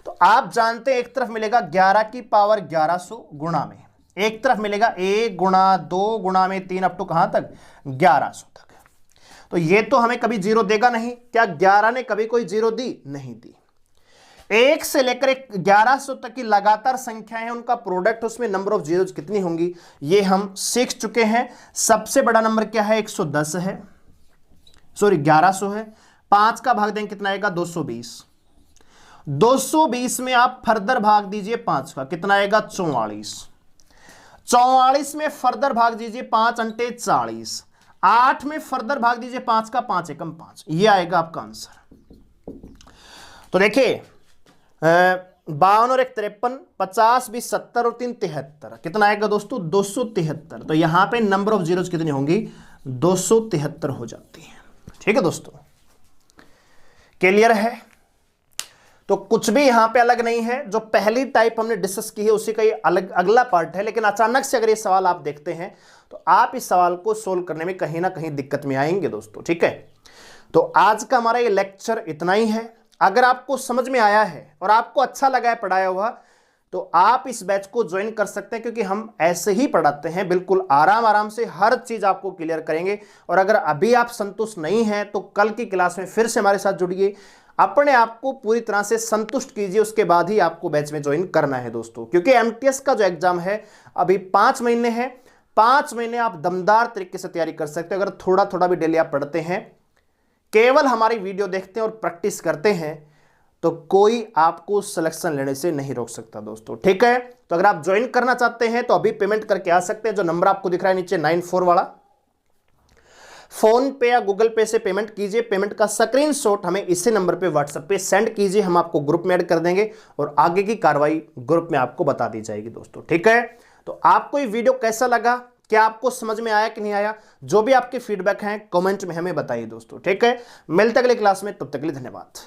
तो आप जानते हैं एक तरफ मिलेगा 11 की पावर 1100 गुणा में, एक तरफ मिलेगा 1 गुणा 2 गुणा में 3 अप टू कहां तक 1100 तक। तो ये तो हमें कभी जीरो देगा नहीं, क्या 11 ने कभी कोई जीरो दी? नहीं दी। 1 से लेकर 1100 तक की लगातार संख्याएं हैं, उनका प्रोडक्ट, उसमें नंबर ऑफ जीरोज कितनी होंगी ये हम सीख चुके हैं। सबसे बड़ा नंबर क्या है? 110 है, सॉरी 1100 है। 5 का भाग देंगे कितना आएगा? 220। 220 में आप फर्दर भाग दीजिए 5 का, कितना आएगा? 44। 44 में फर्दर भाग दीजिए 5 अंटे 40। 8 में फर्दर भाग दीजिए 5 का, 5 एकम 5, ये आएगा आपका आंसर। तो देखिए 52 और 1 53, 50 20 70 और 3 73, कितना आएगा दोस्तों? 273। तो यहां पे नंबर ऑफ जीरोज कितनी होंगी? 273 हो जाती है। ठीक है दोस्तों, क्लियर है? तो कुछ भी यहां पे अलग नहीं है, जो पहली टाइप हमने डिस्कस की है उसी का ये अलग अगला पार्ट है। लेकिन अचानक से अगर ये सवाल आप देखते हैं तो आप इस सवाल को सोल्व करने में कहीं ना कहीं दिक्कत में आएंगे दोस्तों। ठीक है, तो आज का हमारा ये लेक्चर इतना ही है। अगर आपको समझ में आया है और आपको अच्छा लगा है पढ़ाया हुआ, तो आप इस बैच को ज्वाइन कर सकते हैं, क्योंकि हम ऐसे ही पढ़ाते हैं, बिल्कुल आराम आराम से हर चीज आपको क्लियर करेंगे। और अगर अभी आप संतुष्ट नहीं हैं तो कल की क्लास में फिर से हमारे साथ जुड़िए, अपने आप को पूरी तरह से संतुष्ट कीजिए, उसके बाद ही आपको बैच में ज्वाइन करना है दोस्तों। क्योंकि एमटीएस का जो एग्जाम है अभी 5 महीने है, 5 महीने आप दमदार तरीके से तैयारी कर सकते हो अगर थोड़ा थोड़ा भी डेली आप पढ़ते हैं, केवल हमारी वीडियो देखते हैं और प्रैक्टिस करते हैं, तो कोई आपको सिलेक्शन लेने से नहीं रोक सकता दोस्तों। ठीक है, तो अगर आप ज्वाइन करना चाहते हैं तो अभी पेमेंट करके आ सकते हैं। जो नंबर आपको दिख रहा है नीचे 94 वाला, फोन पे या गूगल पे से पेमेंट कीजिए। पेमेंट का स्क्रीनशॉट हमें इसी नंबर पे व्हाट्सएप पे सेंड कीजिए, हम आपको ग्रुप में ऐड कर देंगे और आगे की कार्रवाई ग्रुप में आपको बता दी जाएगी दोस्तों। ठीक है, तो आपको ये वीडियो कैसा लगा, क्या आपको समझ में आया कि नहीं आया, जो भी आपके फीडबैक हैं कमेंट में हमें बताइए दोस्तों। ठीक है, मिलते अगले क्लास में, तब तक के लिए धन्यवाद।